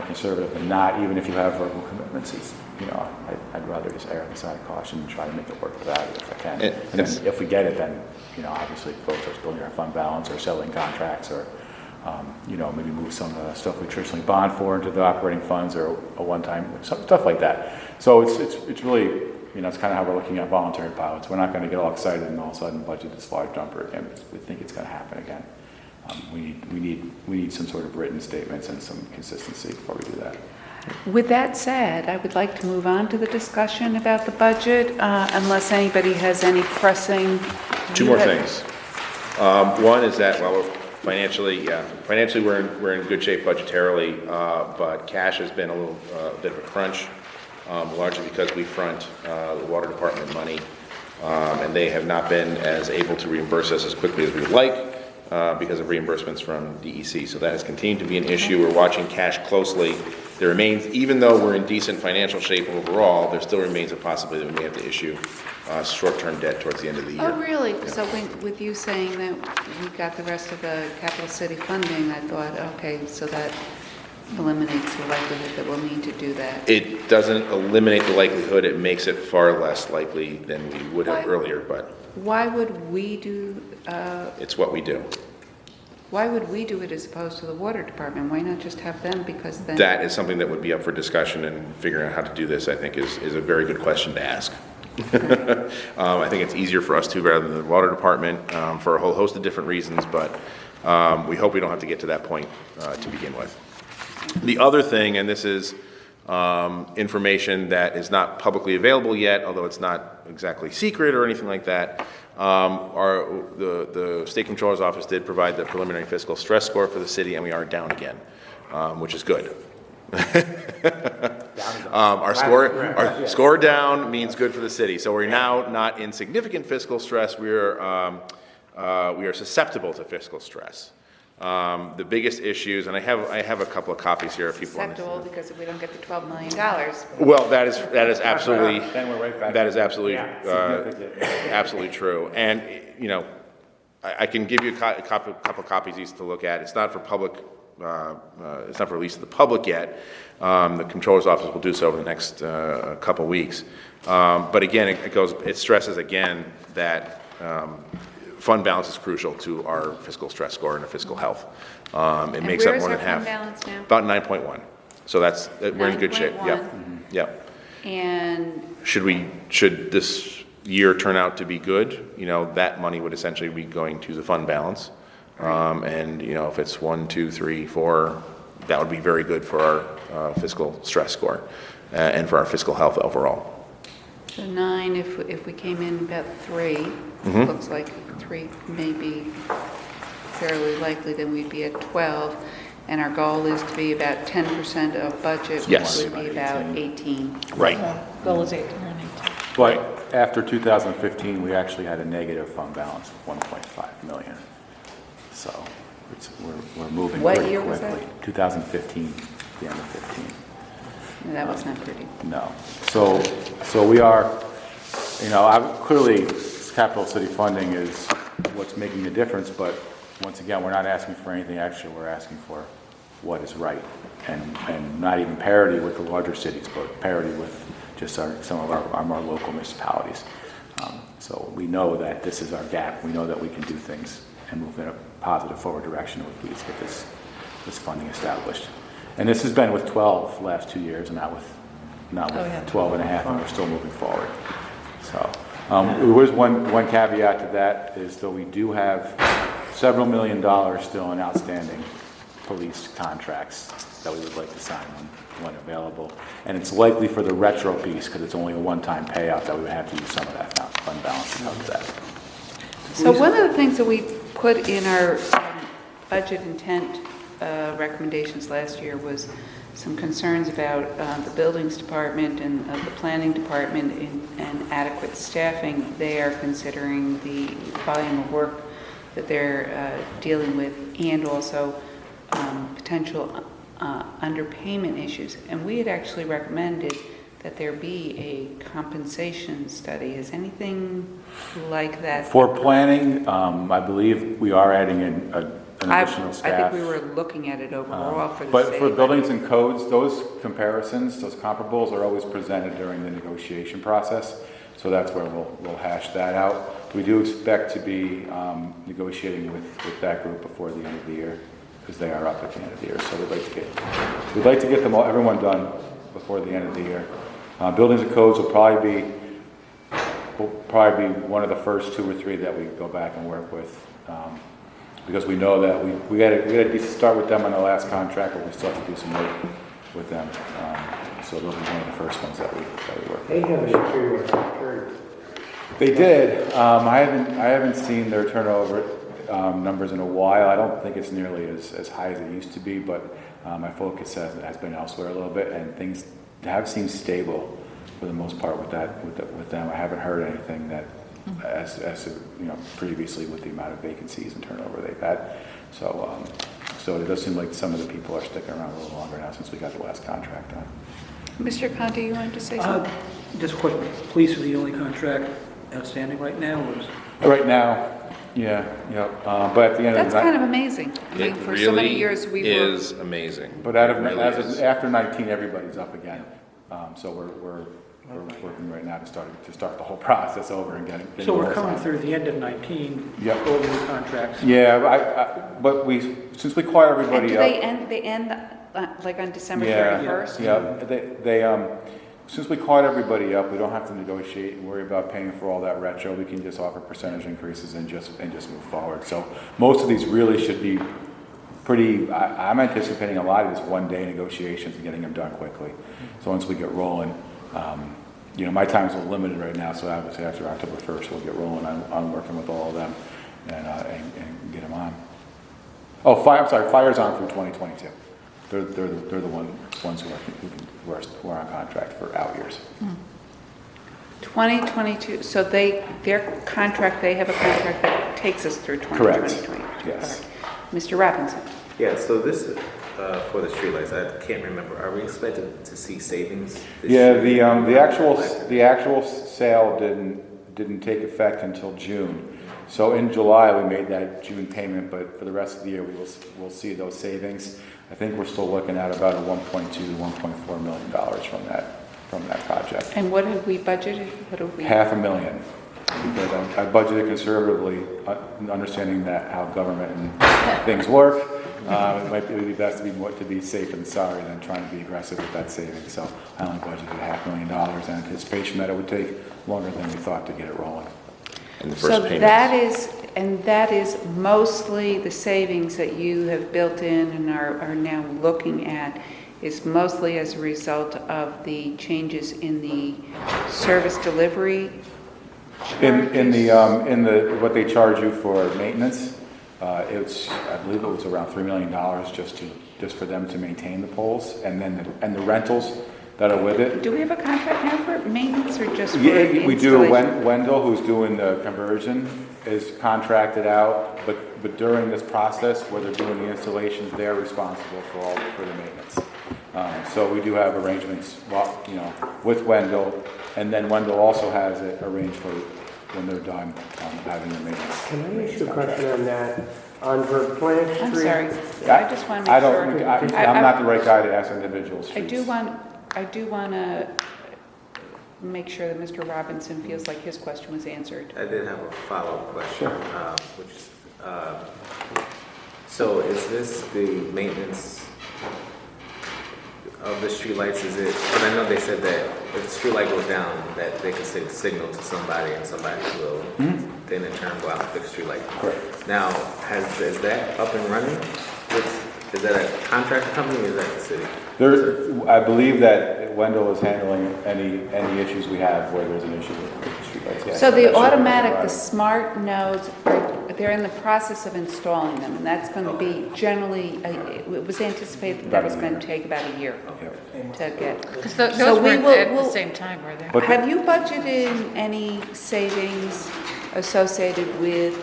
conservative and not, even if you have verbal commitments, I'd rather just err on the side of caution and try to make it work without it if I can. And then if we get it, then, obviously both are building our fund balance or selling contracts or, maybe move some of the stuff we traditionally bond for into the operating funds or a one-time, stuff like that. So it's really, it's kind of how we're looking at voluntary pilots. We're not going to get all excited and all of a sudden budget this large number again. We think it's going to happen again. We need some sort of written statements and some consistency before we do that. With that said, I would like to move on to the discussion about the budget, unless anybody has any pressing. Two more things. One is that while we're financially we're in good shape budgetarily, but cash has been a little bit of a crunch, largely because we front the water department money, and they have not been as able to reimburse us as quickly as we would like. Because of reimbursements from DEC. So that has continued to be an issue. We're watching cash closely. There remains, even though we're in decent financial shape overall, there still remains a possibility that we may have to issue short-term debt towards the end of the year. Oh, really? Yeah. So with you saying that we got the rest of the capital city funding, I thought, okay, so that eliminates the likelihood that we'll need to do that. It doesn't eliminate the likelihood. It makes it far less likely than we would have earlier, but... Why would we do... it's what we do. Why would we do it as opposed to the water department? Why not just have them? Because then... That is something that would be up for discussion, and figuring out how to do this, I think, is a very good question to ask. I think it's easier for us to rather than the water department for a whole host of different reasons, but we hope we don't have to get to that point to begin with. The other thing, and this is information that is not publicly available yet, although it's not exactly secret or anything like that, the State Comptroller's Office did provide the preliminary fiscal stress score for the city, and we are down again, which is good. Our score down means good for the city. So we're now not in significant fiscal stress. We are susceptible to fiscal stress. The biggest issues, and I have a couple of copies here if people want to see them. Susceptible because we don't get the $12 million. Well, that is absolutely Then we're right back. that is absolutely Significant. absolutely true. And I can give you a couple copies each to look at. It's not for public, it's not for release to the public yet. The controller's office will do so over the next couple weeks. But again, it stresses again that fund balance is crucial to our fiscal stress score and our fiscal health. It makes up more than half. Where is our fund balance now? About 9.1. So we're in good shape. 9.1. Yep. Yep. And Should this year turn out to be good, that money would essentially be going to the fund balance. And, if it's 1, 2, 3, 4, that would be very good for our fiscal stress score and for our fiscal health overall. so 9, if we came in about 3, Mm-hmm. looks like 3 may be fairly likely, then we'd be at 12. And our goal is to be about 10% of budget, Yes. which would be about 18. Right. Goal is 18 and 18. But after 2015, we actually had a negative fund balance of 1.5 million. So we're moving What pretty year was that? quickly. 2015, the end of 15. That was not pretty. No. So we are, clearly, capital city funding is what's making the difference, but once again, we're not asking for anything extra. We're asking for what is right, and not even parity with the larger cities, but parity with just some of our more local municipalities. So we know that this is our gap. We know that we can do things and move in a positive forward direction if we just get this funding established. And this has been with 12 the last 2 years, and not with 12 and a half, and we're still moving forward. So there was one caveat to that is though we do have several $1 million still in outstanding police contracts that we would like to sign when available. And it's likely for the retro piece, because it's only a one-time payout, that we would have to use some of that fund balance to cover that. So one of the things that we put in our budget intent recommendations last year was some concerns about the buildings department and the planning department and adequate staffing. They are considering the volume of work that they're dealing with, and also potential underpayment issues. And we had actually recommended that there be a compensation study. Is anything like that? For planning, I believe we are adding in an additional staff. I think we were looking at it overall for the But city. for buildings and codes, those comparisons, those comparables are always presented during the negotiation process. So that's where we'll hash that out. We do expect to be negotiating with that group before the end of the year, because they are up at the end of the year. So we'd like to get them all, everyone done before the end of the year. Buildings and codes will probably be one of the first 2 or 3 that we go back and work with, because we know that we had to start with them on the last contract, but we still have to do some work with them. So they'll be one of the first ones that we work with. They have an improvement turn. They did. I haven't seen their turnover numbers in a while. I don't think it's nearly as high as it used to be, but my focus has been elsewhere a little bit, and things have seemed stable for the most part with them. I haven't heard anything that as previously with the amount of vacancies and turnover they've had. So it does seem like some of the people are sticking around a little longer now since we got the last contract done. Mr. Conte, you wanted to say something? Just a question, police are the only contract outstanding right now, or is? Right now, yeah. But at the end That's of the night, kind of amazing. I mean, It for so many really years, we were. is amazing. but It really is. after 19, everybody's up again. So we're working right now to start the whole process over and getting. So we're all coming signed. through the end of 19, Yep. all the new contracts. Yeah, but since we caught And everybody do up. they end like on December Yeah, 31st? they since we caught everybody up, we don't have to negotiate and worry about paying for all that retro. We can just offer percentage increases and just move forward. So most of these really should be pretty. I'm anticipating a lot of this one-day negotiations and getting them done quickly. So once we get rolling, my time's a little limited right now. So obviously after October 1st, we'll get rolling on working with all of them and get them on. Oh, fire's on through 2022. They're the ones who are on contract for out years. 2022, so they have a contract that takes us through Correct. 2022. Yes. Mr. Robinson? Yeah, so this is for the streetlights. I can't remember. Are we expected to see savings this Yeah, year? the actual sale didn't take effect until June. So in July, we made that June payment, but for the rest of the year, we'll see those savings. I think we're still looking at about a $1.2 to $1.4 million from that project. And what have we budgeted? What have we? $500,000, because I budgeted conservatively, understanding that how government and things work. It might be best to be safe than sorry than trying to be aggressive with that savings. So I only budgeted $500,000 in anticipation that it would take longer than we thought to get it rolling. And the first payments. That is mostly the savings that you have built in and are now looking at is mostly as a result of the changes in the service delivery In the what they charge you for maintenance, I believe it was around $3 million just for them to maintain the poles, and then the rentals that are with it. Do we have a contract now for maintenance or just for Yeah, we do. installation? Wendell, who's doing the conversion, is contracted out, but during this process, where they're doing the installations, they're responsible for the maintenance. So we do have arrangements, with Wendell, and then Wendell also has it arranged for when they're done having the maintenance. Can I ask you a question on that? On Verplank Street? I'm sorry, I just want to make sure. I'm not the right guy to ask individual I streets. do want to make sure that Mr. Robinson feels like his question was answered. I did have a follow-up question, which is, so is this the maintenance of the streetlights? Is it, because I know they said that if the streetlight goes down, that they can send a signal to somebody and somebody will then in turn go out and fix the streetlight. Correct. Now, is that up and running? Is that a contract company or is that the city? I believe that Wendell is handling any issues we have where there's an issue with the streetlights. Yes, So that the should be automatic, the right. smart nodes, they're in the process of installing them, and that's going to be generally, it was anticipated that was going to take about a year to get. Because So those we weren't will- at the we'll- same time, were they? But Have you budgeted any savings associated with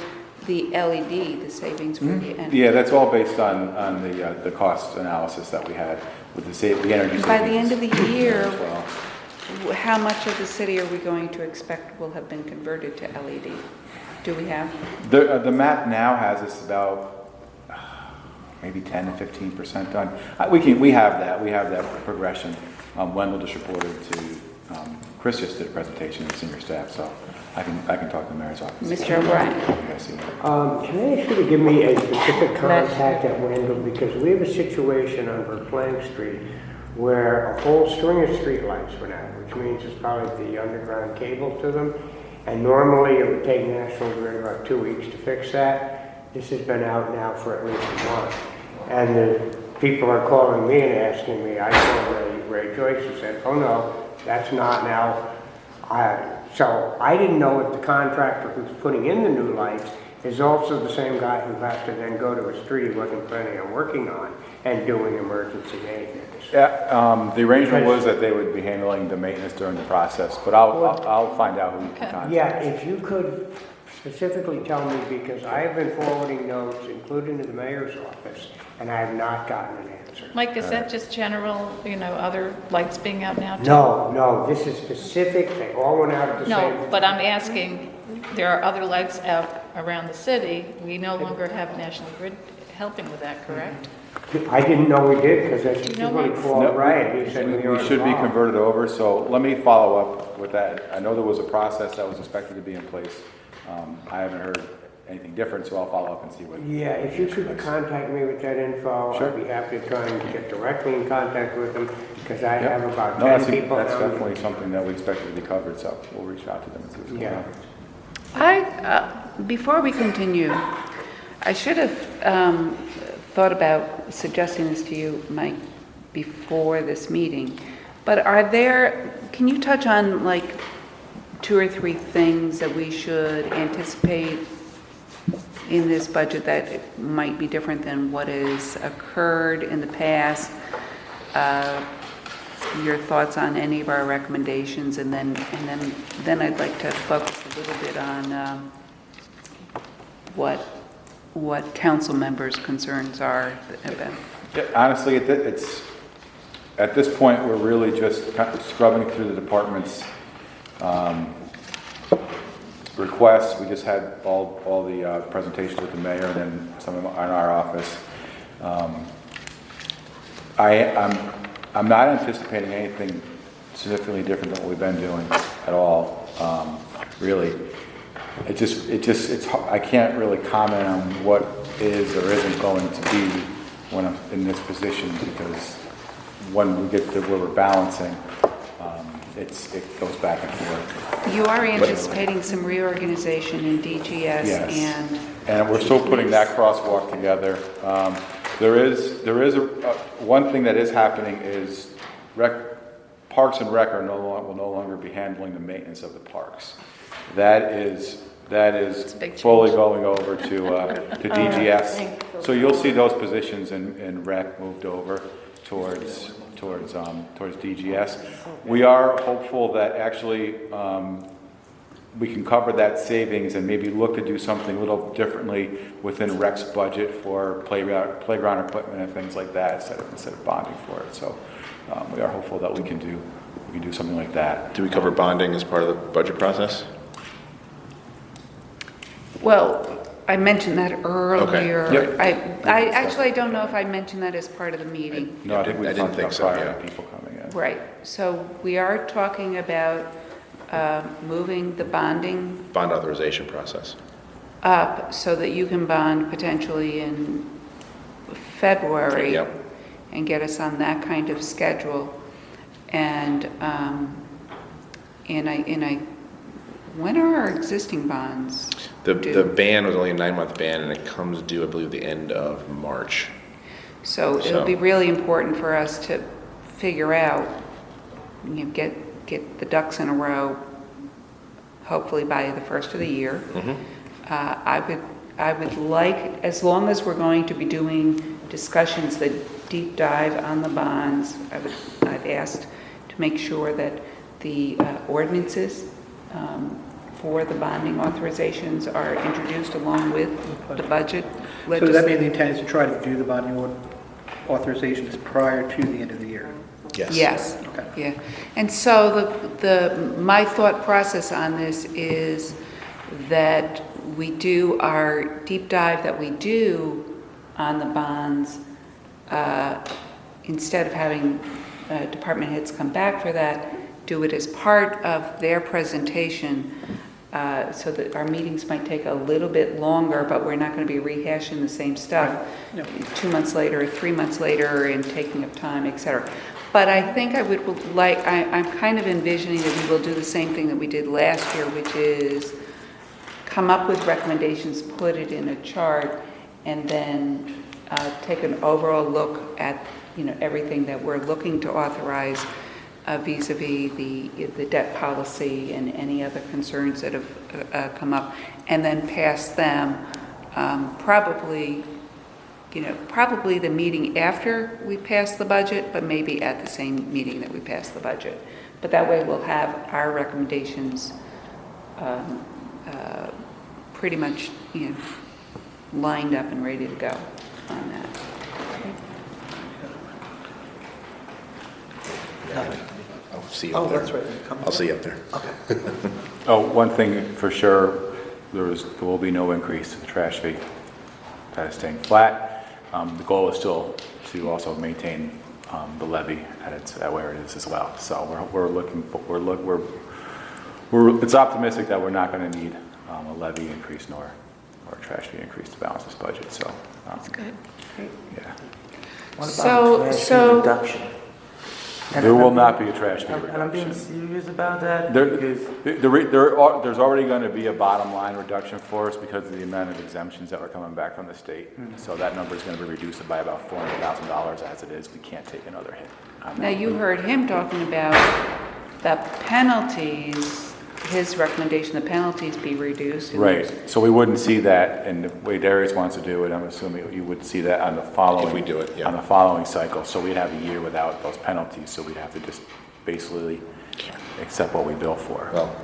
the LED, the savings with the energy? Yeah, that's all based on the cost analysis that we had with the energy savings. By the end of the year, as well. how much of the city are we going to expect will have been converted to LED? Do we have? The map now has us about maybe 10 to 15% done. We have that progression. Wendell just reported to Chris just did a presentation to senior staff, so I can talk to the mayor's office. Mr. O'Brien. You guys see that. Can I ask you to give me a specific contact at Wendell, because we have a situation on Verplank Street where a whole string of streetlights went out, which means it's probably the underground cable to them, and normally it would take National Grid about 2 weeks to fix that. This has been out now for at least a month, and the people are calling me and asking me. I called Ray Joyce and said, oh no, that's not now. So I didn't know if the contractor who's putting in the new lights is also the same guy who has to then go to a street he wasn't planning on working on and doing emergency maintenance. Yeah, the arrangement was that they would be handling the maintenance during the process, but I'll find out who you can contact. Yeah, if you could specifically tell me, because I have been forwarding notes, including to the mayor's office, and I have not gotten an answer. Mike, is that just general, other lights being out now? too? No, this is specific. They all went out at the same. No, but I'm asking, there are other lights out around the city. We no longer have National Grid helping with that, correct? I didn't know we did, because I You know specifically what? called No, Ryan. He said we we are should be involved. converted over, so let me follow up with that. I know there was a process that was expected to be in place. I haven't heard anything different, so I'll follow up and see what. Yeah, if you could contact me with that info, Sure. I'd be happy to try and get directly in contact with them, because I Yep. have about No, 10 people that's now. definitely something that we expected to be covered, so we'll reach out to them and see what's going Yeah. on. Before we continue, I should have thought about suggesting this to you, Mike, before this meeting. But can you touch on like 2 or 3 things that we should anticipate in this budget that might be different than what has occurred in the past? Your thoughts on any of our recommendations, and then I'd like to focus a little bit on what council members' concerns are about. Yeah, honestly, at this point, we're really just kind of scrubbing through the departments, requests. We just had all the presentations with the mayor and then some in our office. I'm not anticipating anything significantly different than what we've been doing at all, really. I can't really comment on what is or isn't going to be when I'm in this position, because when we get to where we're balancing, it goes back and forth. You are anticipating some reorganization in DGS Yes. and... And we're still putting that crosswalk together. There is one thing that is happening is Parks and Rec will no longer be handling the maintenance of the parks. That is a big fully change. going over to DGS. So you'll see those positions in Rec moved over towards DGS. We are hopeful that actually we can cover that savings and maybe look to do something a little differently within Rec's budget for playground equipment and things like that instead of bonding for it. So we are hopeful that we can do something like that. Do we cover bonding as part of the budget process? Well, I mentioned that earlier. Yep. I don't know if I mentioned that as part of the meeting. No, I think we I didn't talked think about so, prior yeah. to people coming in. Right, so we are talking about moving the bonding Bond authorization process. up so that you can bond potentially in February. Yep. And get us on that kind of schedule. And when are our existing bonds The due? ban was only a 9-month ban, and it comes due, I believe, the end of March. So it'll be really important for us to figure out, get the ducks in a row, hopefully by the first of the year. I would like, as long as we're going to be doing discussions that deep dive on the bonds, I've asked to make sure that the ordinances for the bonding authorizations are introduced along with the budget. So does that mean the intent is to try to do the bonding authorizations prior to the end of the year? Yes. Okay. Yeah. And so my thought process on this is that we do our deep dive that we do on the bonds, instead of having department heads come back for that, do it as part of their presentation, so that our meetings might take a little bit longer, but we're not going to be rehashing the same stuff Yep. 2 months later, 3 months later, and taking up time, et cetera. But I think I would like, I'm kind of envisioning that we will do the same thing that we did last year, which is come up with recommendations, put it in a chart, and then take an overall look at, everything that we're looking to authorize vis-a-vis the debt policy and any other concerns that have come up, and then pass them probably the meeting after we pass the budget, but maybe at the same meeting that we pass the budget. But that way we'll have our recommendations pretty much, lined up and ready to go on that. I'll see you up there. that's right. You're coming. I'll see you up there. Oh, one thing for sure, there will be no increase to the trash fee. That is staying flat. The goal is still to also maintain the levy at where it is as well. So it's optimistic that we're not going to need a levy increase nor a trash fee increase to balance this budget. So That's good. yeah, What So- about trash so- fee reduction? there will not be a trash fee And I'm being reduction. serious about that There, because there's already going to be a bottom line reduction for us because of the amount of exemptions that are coming back from the state. So that number is going to be reduced by about $400,000 as it is. We can't take another hit on Now, that. you heard him talking about the penalties, his recommendation, the penalties be reduced. and Right, so we wouldn't see that, and the way Darius wants to do it, I'm assuming you would see that on the following. If we do it, yeah. On the following cycle, so we'd have a year without those penalties, so we'd have to just basically accept what we bill for. Well,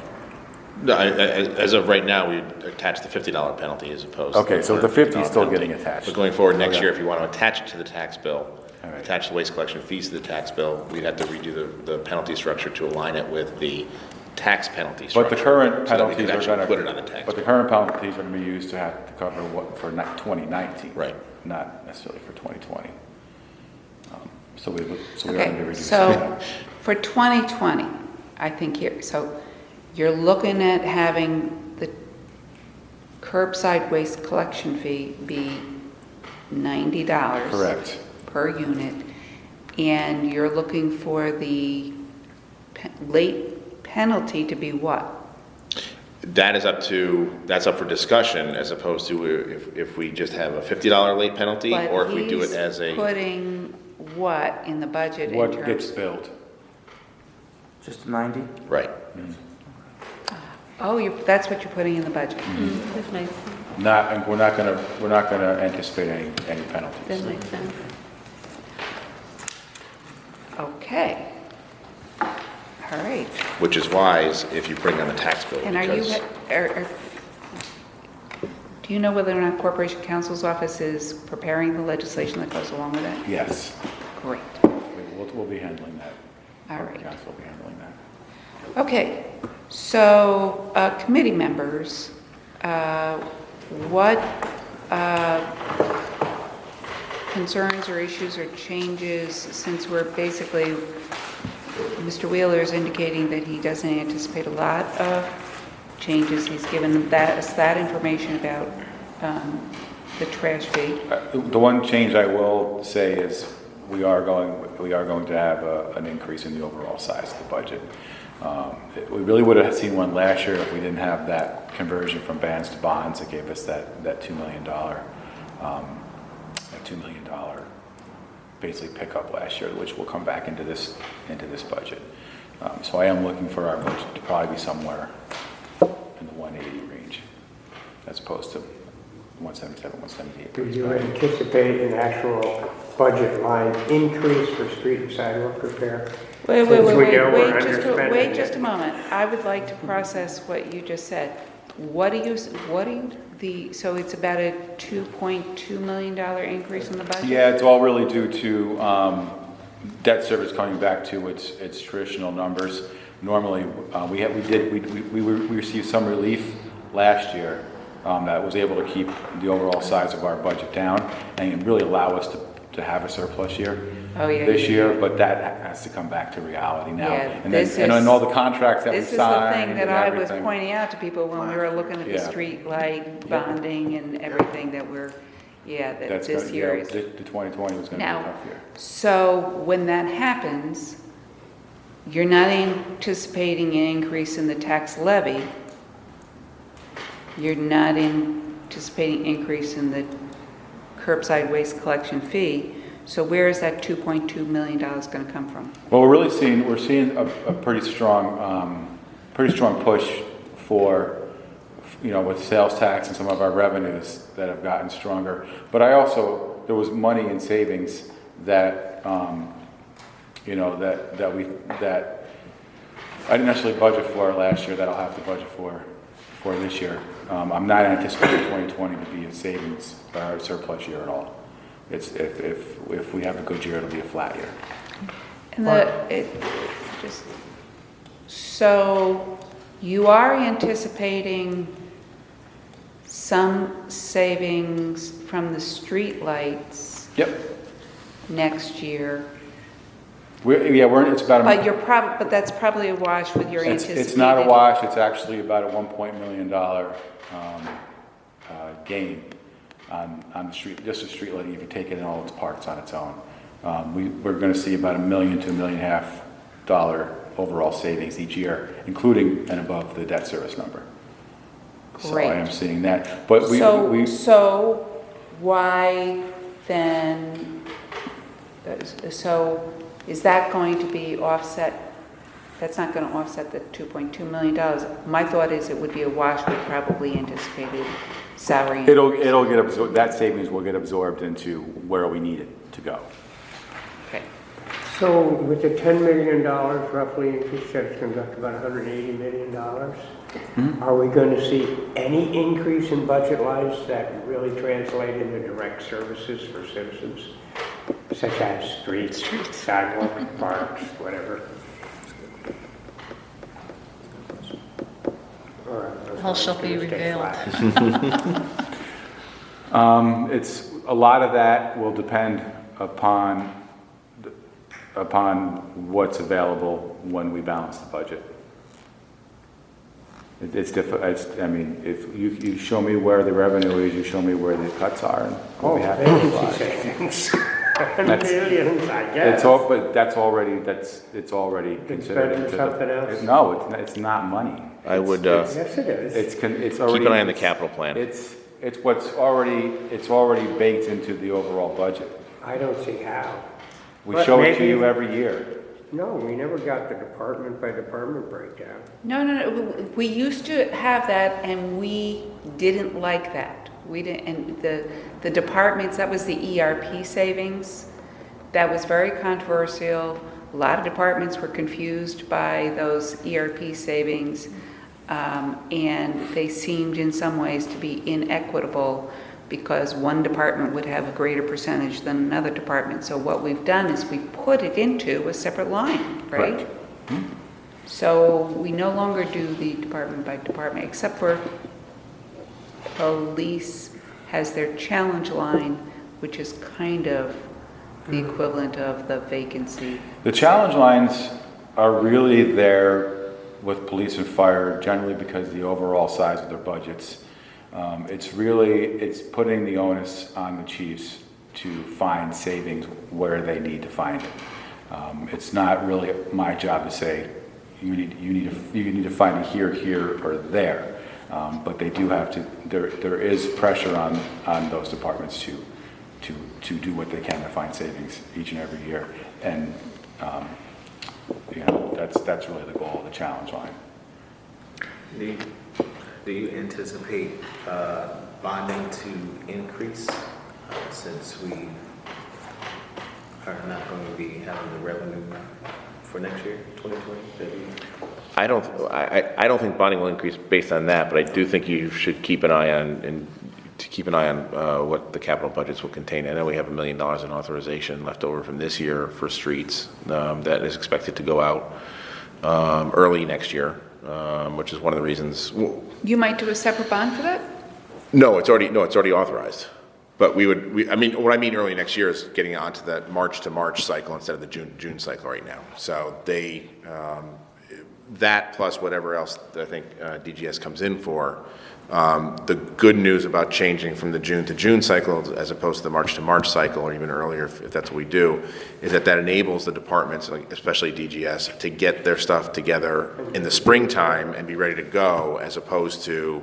no, as of right now, we attach the $50 penalty as opposed to. Okay, so the 50 is still penalty. getting attached. But going forward next Okay. year, if you want to attach it to the tax bill, All right. attach the waste collection fees to the tax bill, we'd have to redo the penalty structure to align it with the tax penalty But structure. the current so that we could penalties are actually gonna. put it on the tax. But the current penalties are gonna be used to have to cover what, for 2019. Right. Not necessarily for 2020. So we are gonna be Okay, reducing so that. for 2020, I think here, so you're looking at having the curbside waste collection fee be $90. Correct. Per unit, and you're looking for the late penalty to be what? That's up for discussion as opposed to if we just have a $50 late penalty or if we do it as But he's putting what in the budget in What terms? gets billed? Just 90? right. Oh, that's what you're putting in the budget. That makes sense. Not, and we're not gonna anticipate any penalties. That makes sense. Okay. All right. Which is wise if you bring on the tax bill. And are you, because- do you know whether or not Corporation Counsel's office is preparing the legislation that goes along with it? Yes, Great. we'll be handling that. All Our right. council will be handling that. Okay, so committee members, what concerns or issues or changes, since we're basically, Mr. Wheeler is indicating that he doesn't anticipate a lot of changes. He's given us that information about the trash fee. The one change I will say is we are going to have an increase in the overall size of the budget. We really would have seen one last year if we didn't have that conversion from bans to bonds that gave us that $2 million basically pickup last year, which will come back into this budget. So I am looking for our budget to probably be somewhere in the 180 range, as opposed to 177, 178. Do you anticipate an actual budget line increase for street and sidewalk repair? Wait, Since we know we're wait underspending just a it. moment. I would like to process what you just said. So it's about a $2.2 million increase in the budget? Yeah, it's all really due to debt service coming back to its traditional numbers. Normally, we received some relief last year that was able to keep the overall size of our budget down and really allow us to have a surplus year this year, but that has to come back to reality now. Yeah, And all the contracts that we This is the signed thing and that I was everything. pointing out to people when we were looking at the Yeah. street light bonding and everything that that That's this gonna- year yeah, is. the 2020 was going to be a Now, tough year. so when that happens, you're not anticipating an increase in the tax levy. You're not anticipating increase in the curbside waste collection fee. So where is that $2.2 million going to come from? Well, we're seeing a pretty strong push for, with sales tax and some of our revenues that have gotten stronger. But there was money in savings that, that I didn't necessarily budget for last year that I'll have to budget for this year. I'm not anticipating 2020 to be a savings or surplus year at all. It's if we have a good year, it'll be a flat year. So you are anticipating some savings from the street lights Yep. next year, It's about but that's probably a wash with your anticipated. It's not a wash. It's actually about a $1 million gain on the street, just the street lighting. If you take it in all its parts on its own, we're going to see about $1 million to $1.5 million overall savings each year, including and above the debt service number. So I am Great. seeing that, but So why then, so is that going to be offset? That's not going to offset the $2.2 million. My thought is it would be a wash with probably anticipated salary. it'll get absorbed. That savings will get absorbed into where we need it to go. Okay. So with the $10 million roughly increase, that's going to go up to about $180 million. Are we going to see any increase in budget lines that really translate into direct services for citizens, such as streets, sidewalks, parks, whatever? Hell shall it's be gonna stay revealed. flat. It's, a lot of that will depend upon what's available when we balance the budget. It's I mean, if you show me where the revenue is, you show me where the cuts are, and we'll be happy to Vacancy apply. savings. That's- Millions, I guess. It's all, but it's already considered. spent on into the- something else? No, it's not money. I would, Yes, it is. It's already. keep an eye on the capital plan. It's what's already baked into the overall budget. I don't see how. We But show it to maybe- you every year. No, we never got the department by department breakdown. No, we used to have that, and we didn't like that. We didn't, and the departments, that was the ERP savings. That was very controversial. A lot of departments were confused by those ERP savings, and they seemed in some ways to be inequitable because one department would have a greater percentage than another department. So what we've done is we've put it into a separate line, right? Correct. So we no longer do the department by department, except for police has their challenge line, which is kind of the equivalent of the vacancy. The challenge lines are really there with police and fire generally because the overall size of their budgets. It's putting the onus on the chiefs to find savings where they need to find it. It's not really my job to say, you need to find it here, or there. But they do have to, there is pressure on those departments to do what they can to find savings each and every year. And, that's really the goal of the challenge line. Do you anticipate bonding to increase since we are not going to be having the revenue for next year, 2020? I don't think bonding will increase based on that, but I do think you should keep an eye on what the capital budgets will contain. I know we have $1 million in authorization left over from this year for streets that is expected to go out early next year, which is one of the reasons. You might do a separate bond for that? No, it's already authorized. But what I mean early next year is getting onto that March to March cycle instead of the June cycle right now. So that plus whatever else I think DGS comes in for. The good news about changing from the June to June cycle as opposed to the March to March cycle, or even earlier if that's what we do, is that enables the departments, especially DGS, to get their stuff together in the springtime and be ready to go, as opposed to,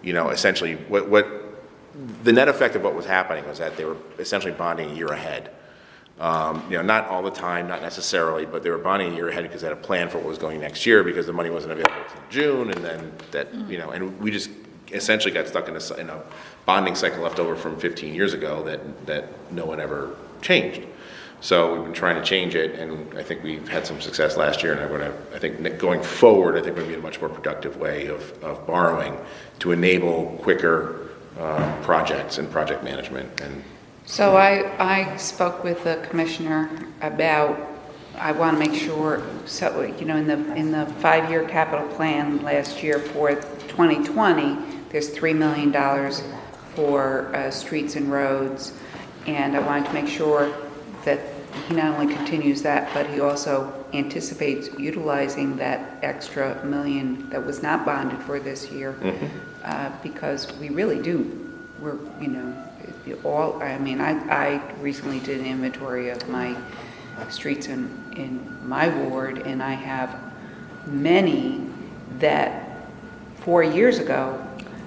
essentially what the net effect of what was happening was that they were essentially bonding a year ahead. Not all the time, not necessarily, but they were bonding a year ahead because they had a plan for what was going next year because the money wasn't available until June, and then and we just essentially got stuck in a bonding cycle left over from 15 years ago that no one ever changed. So we've been trying to change it, and I think we've had some success last year, and I think going forward, I think we're going to be in a much more productive way of borrowing to enable quicker projects and project management. And So I spoke with the commissioner about, I want to make sure, so, in the 5-year capital plan last year for 2020, there's $3 million for streets and roads. And I wanted to make sure that he not only continues that, but he also anticipates utilizing that extra $1 million that was not bonded for this year. Because we really do, I recently did an inventory of my streets in my ward, and I have many that 4 years ago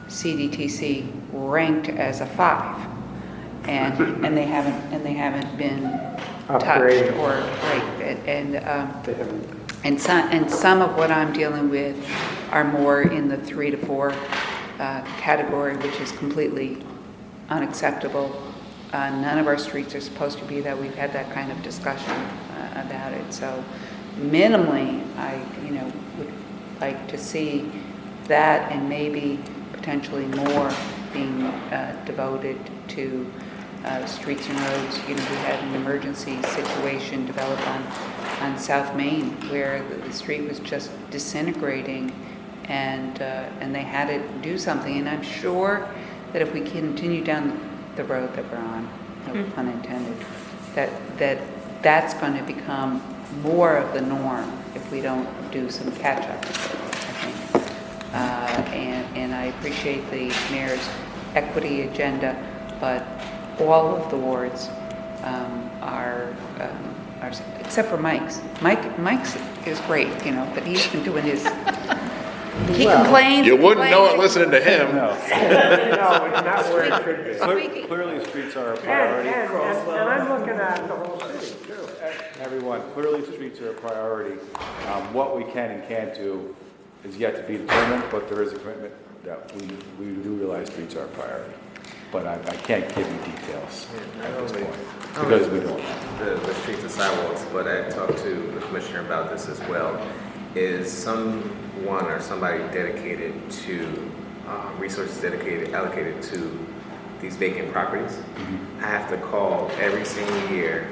CDTC ranked as a 5, and they haven't been touched Upgraded. or and some of what I'm dealing with are more in the 3 to 4 category, which is completely unacceptable. None of our streets are supposed to be that. We've had that kind of discussion about it. So minimally, I would like to see that, and maybe potentially more being devoted to streets and roads. We had an emergency situation develop on South Main where the street was just disintegrating, and they had to do something. And I'm sure that if we continue down the road that we're on, no pun intended, that's going to become more of the norm if we don't do some catch-up, I think. And I appreciate the mayor's equity agenda, but all of the wards are, except for Mike's. Mike's is great, but he's been doing his, he complains. You wouldn't know it listening to him. No, it's not where it should be. Speaking- Clearly, streets are a And priority. I'm looking at the whole city, too. Everyone, clearly, streets are a priority. What we can and can't do is yet to be determined, but there is a commitment that we do realize streets are a priority. But I can't give you details at this point, because we don't. The streets and sidewalks, but I talked to the commissioner about this as well. Is someone or somebody dedicated to, resources allocated to these vacant properties? I have to call every single year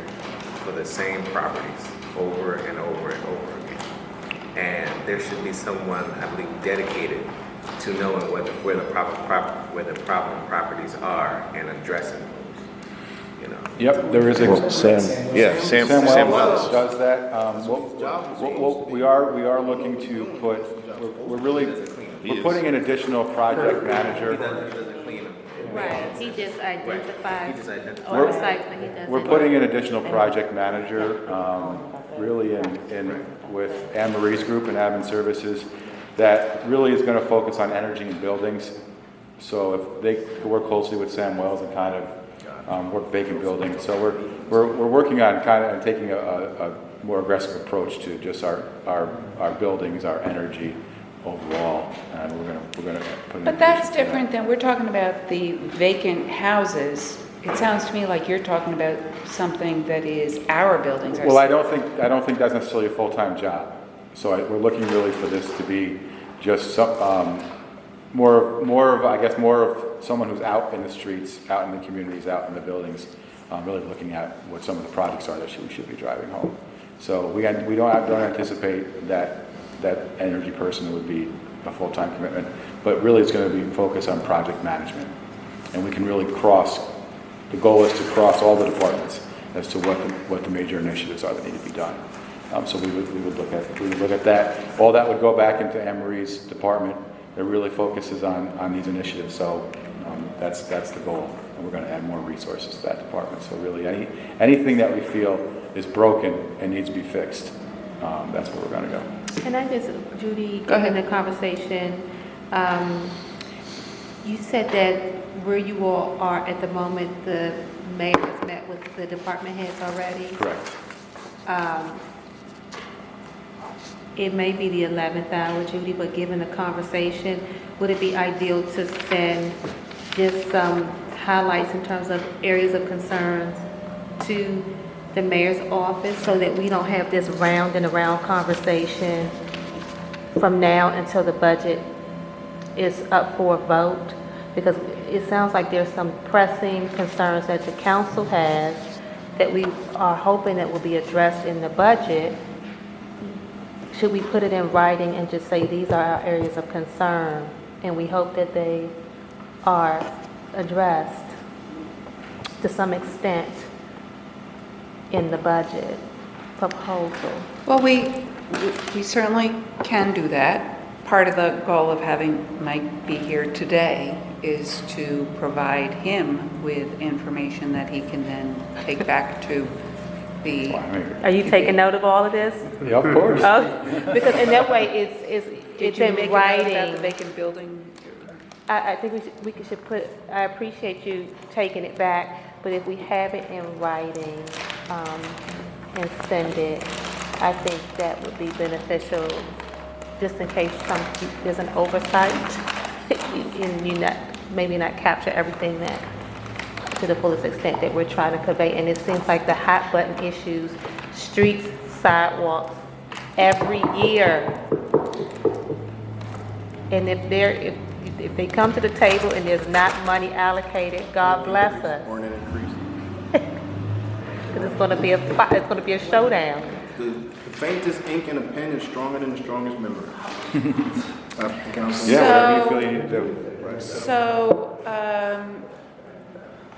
for the same properties over and over and over again. And there should be someone, I believe, dedicated to knowing where the problem properties are and addressing those, Yep, there is a. Sam Wells Wells. does that. We are looking to put, we're putting an additional project manager. He doesn't clean them. Right, he just identifies He just identifies. oversights, but he doesn't. We're putting an additional project manager, really in with Anne Marie's group and Admin Services, that really is going to focus on energy and buildings. So if they work closely with Sam Wells and kind of work vacant buildings. So we're working on kind of taking a more aggressive approach to just our buildings, our energy overall, and we're gonna put an But that's addition to that. different than, we're talking about the vacant houses. It sounds to me like you're talking about something that is our buildings. Well, I don't think that's necessarily a full-time job. So we're looking really for this to be just some, more of someone who's out in the streets, out in the communities, out in the buildings, really looking at what some of the projects are that we should be driving home. So we don't anticipate that energy person would be a full-time commitment, but really it's going to be focused on project management. And we can really the goal is to cross all the departments as to what the major initiatives are that need to be done. So we would look at that. All that would go back into Anne Marie's department that really focuses on these initiatives. So that's the goal, and we're going to add more resources to that department. So really, anything that we feel is broken and needs to be fixed, that's where we're going to go. Can I just, Judy, Go ahead. in the conversation, you said that where you all are at the moment, the mayor has met with the department heads already? Correct. It may be the 11th hour, Judy, but given the conversation, would it be ideal to send just some highlights in terms of areas of concerns to the mayor's office so that we don't have this round and around conversation from now until the budget is up for a vote? Because it sounds like there's some pressing concerns that the council has that we are hoping that will be addressed in the budget. Should we put it in writing and just say these are our areas of concern, and we hope that they are addressed to some extent in the budget proposal? Well, we certainly can do that. Part of the goal of having Mike be here today is to provide him with information that he can then take back to the... Are you taking note of all of this? Yeah, of course. Oh, because in that way, it's Did you in make a note about writing. the vacant building? I think we should put, I appreciate you taking it back, but if we have it in writing, and send it, I think that would be beneficial, just in case there's an oversight, and you maybe not capture everything that, to the fullest extent that we're trying to convey. And it seems like the hot button issues, streets, sidewalks, every year. And if they come to the table and there's not money allocated, God bless us. Or an increase. Because it's going to be a showdown. The faintest ink in a pen is stronger than the strongest memory. Yeah, whatever you feel you need to do. So,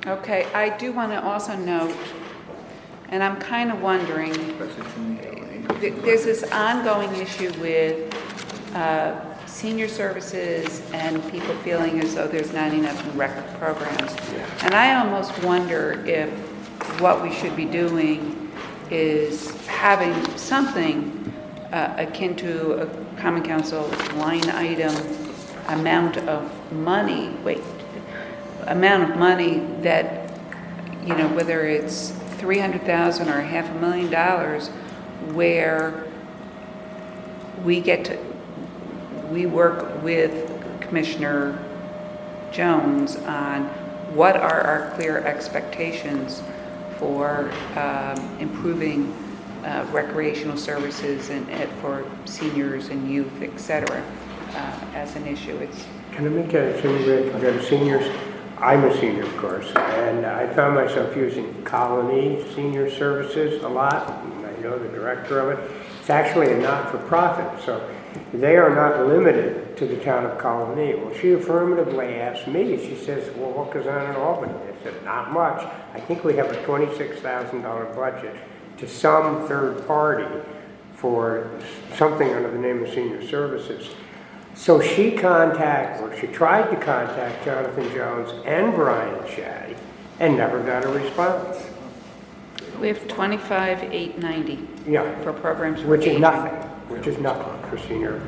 okay, I do want to also note, and I'm kind of wondering, there's this ongoing issue with senior services and people feeling as though there's not enough in rec programs. And I almost wonder if what we should be doing is having something akin to a common council line item amount of money that, you know, whether it's $300,000 or $500,000, where we work with Commissioner Jones on what are our clear expectations for improving recreational services and for seniors and youth, et cetera, as an issue. Can I make a suggestion to seniors? I'm a senior, of course, and I found myself using Colony Senior Services a lot, and I know the director of it. It's actually a not-for-profit, so they are not limited to the town of Colony. Well, she affirmatively asked me, she says, well, what goes on in Albany? I said, not much. I think we have a $26,000 budget to some third party for something under the name of senior services. So she tried to contact Jonathan Jones and Brian Shaddy and never got a response. We have 25,890 Yeah. for programs. Which is nothing for senior.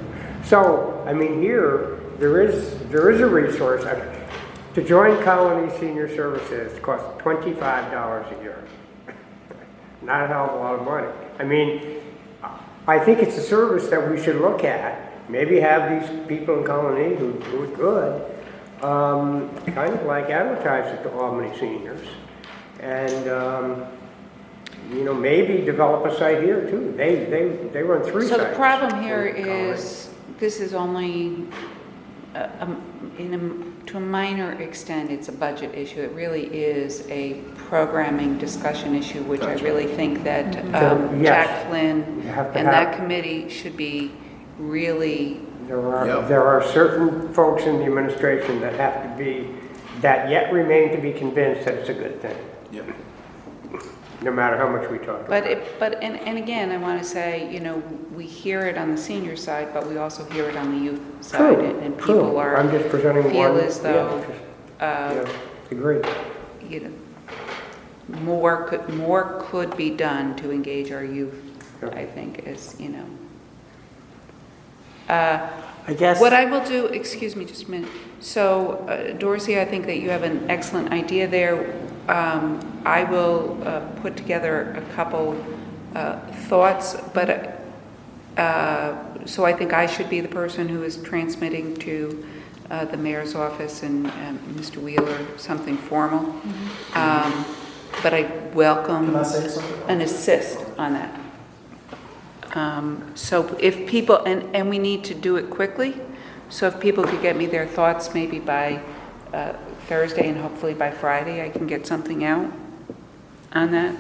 So, I mean, here, there is a resource. To join Colony Senior Services costs $25 a year. Not a hell of a lot of money. I mean, I think it's a service that we should look at. Maybe have these people in Colony who are good, kind of like advertise it to Albany seniors. And, you know, maybe develop a site here too. They run 3 sites. So the problem here is, this is only, to a minor extent, it's a budget issue. It really is a programming discussion issue, which I really think that Yes. Jack Flynn You have to and have- that committee should be really, There are certain folks in the administration that yet remain to be convinced that it's a good thing. Yep. No matter how much we talk about it. and again, I want to say, you know, we hear it on the senior side, but we also hear it on the youth side. And people True. are, I'm just presenting feel one. as though, Yeah, agreed. you know, more could be done to engage our youth, Yeah. I think, is, you know. I guess. What I will do, excuse me just a minute. So, Dorsey, I think that you have an excellent idea there. I will put together a couple thoughts, but so I think I should be the person who is transmitting to the mayor's office and Mr. Wheeler something formal. But I welcome Can I say something? an assist on that. So if people, and we need to do it quickly, so if people could get me their thoughts maybe by Thursday and hopefully by Friday, I can get something out on that.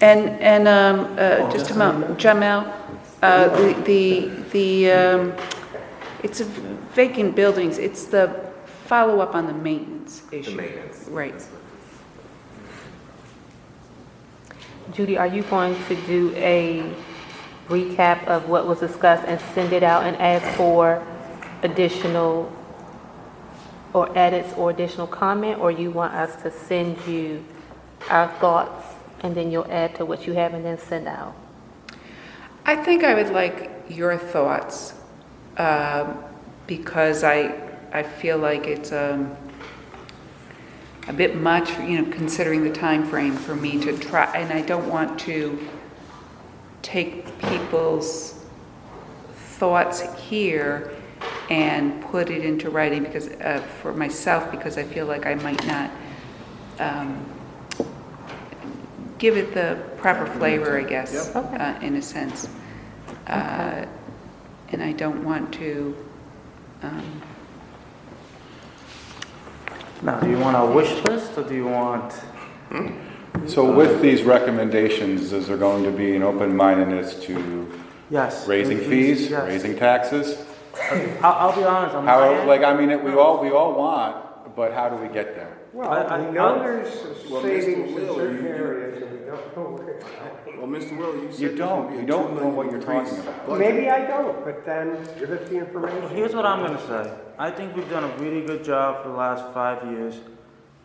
And just a moment, Jamel, it's a vacant buildings, it's the follow-up on the maintenance issue. The maintenance. Right. Judy, are you going to do a recap of what was discussed and send it out and ask for additional or edits or additional comment? Or you want us to send you our thoughts and then you'll add to what you have and then send out? I think I would like your thoughts, because I feel like it's a bit much, you know, considering the time frame for me to try, and I don't want to take people's thoughts here and put it into writing because for myself, because I feel like I might not give it the proper flavor, I guess, in a sense. And I don't want to. Now, do you want a wish list or do you want? So with these recommendations, is there going to be an open-mindedness to Yes. raising increase, fees, yes. raising taxes? I'll be honest, on my How, end, like, I mean, we all want, but how do we get there? Well, I- we know there's Well, savings Mr. in Wheeler, certain you- areas, and we don't know where. Well, Mr. Wheeler, you said You there's don't, gonna be a you don't 2 know million what you're increase talking about. budget. Maybe I don't, but then give us the information. here's what I'm gonna say. I think we've done a really good job for the last 5 years,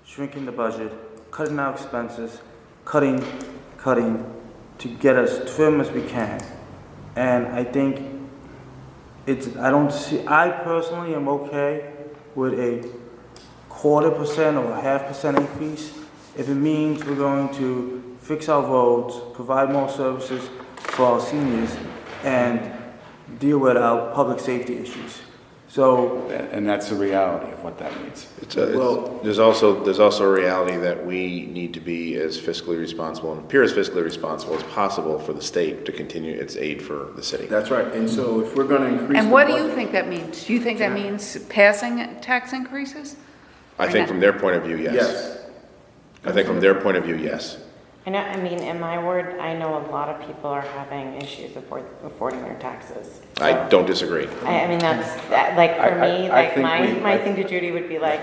shrinking the budget, cutting our expenses, cutting, to get as trim as we can. And I think I personally am okay with a 0.25% or a 0.5% increase if it means we're going to fix our roads, provide more services for our seniors, and deal with our public safety issues. So, And that's the reality of what that means. There's also a reality that we need to be as fiscally responsible and appear as fiscally responsible as possible for the state to continue its aid for the city. That's right, and so if we're gonna increase. And the what do you budget- think that means? Do you think that means passing tax increases? I think from their point of view, yes. Yes. I think from their point of view, yes. I mean, in my word, I know a lot of people are having issues affording their taxes. I don't disagree. I mean, like, for me, I like, think my thing to Judy would be like,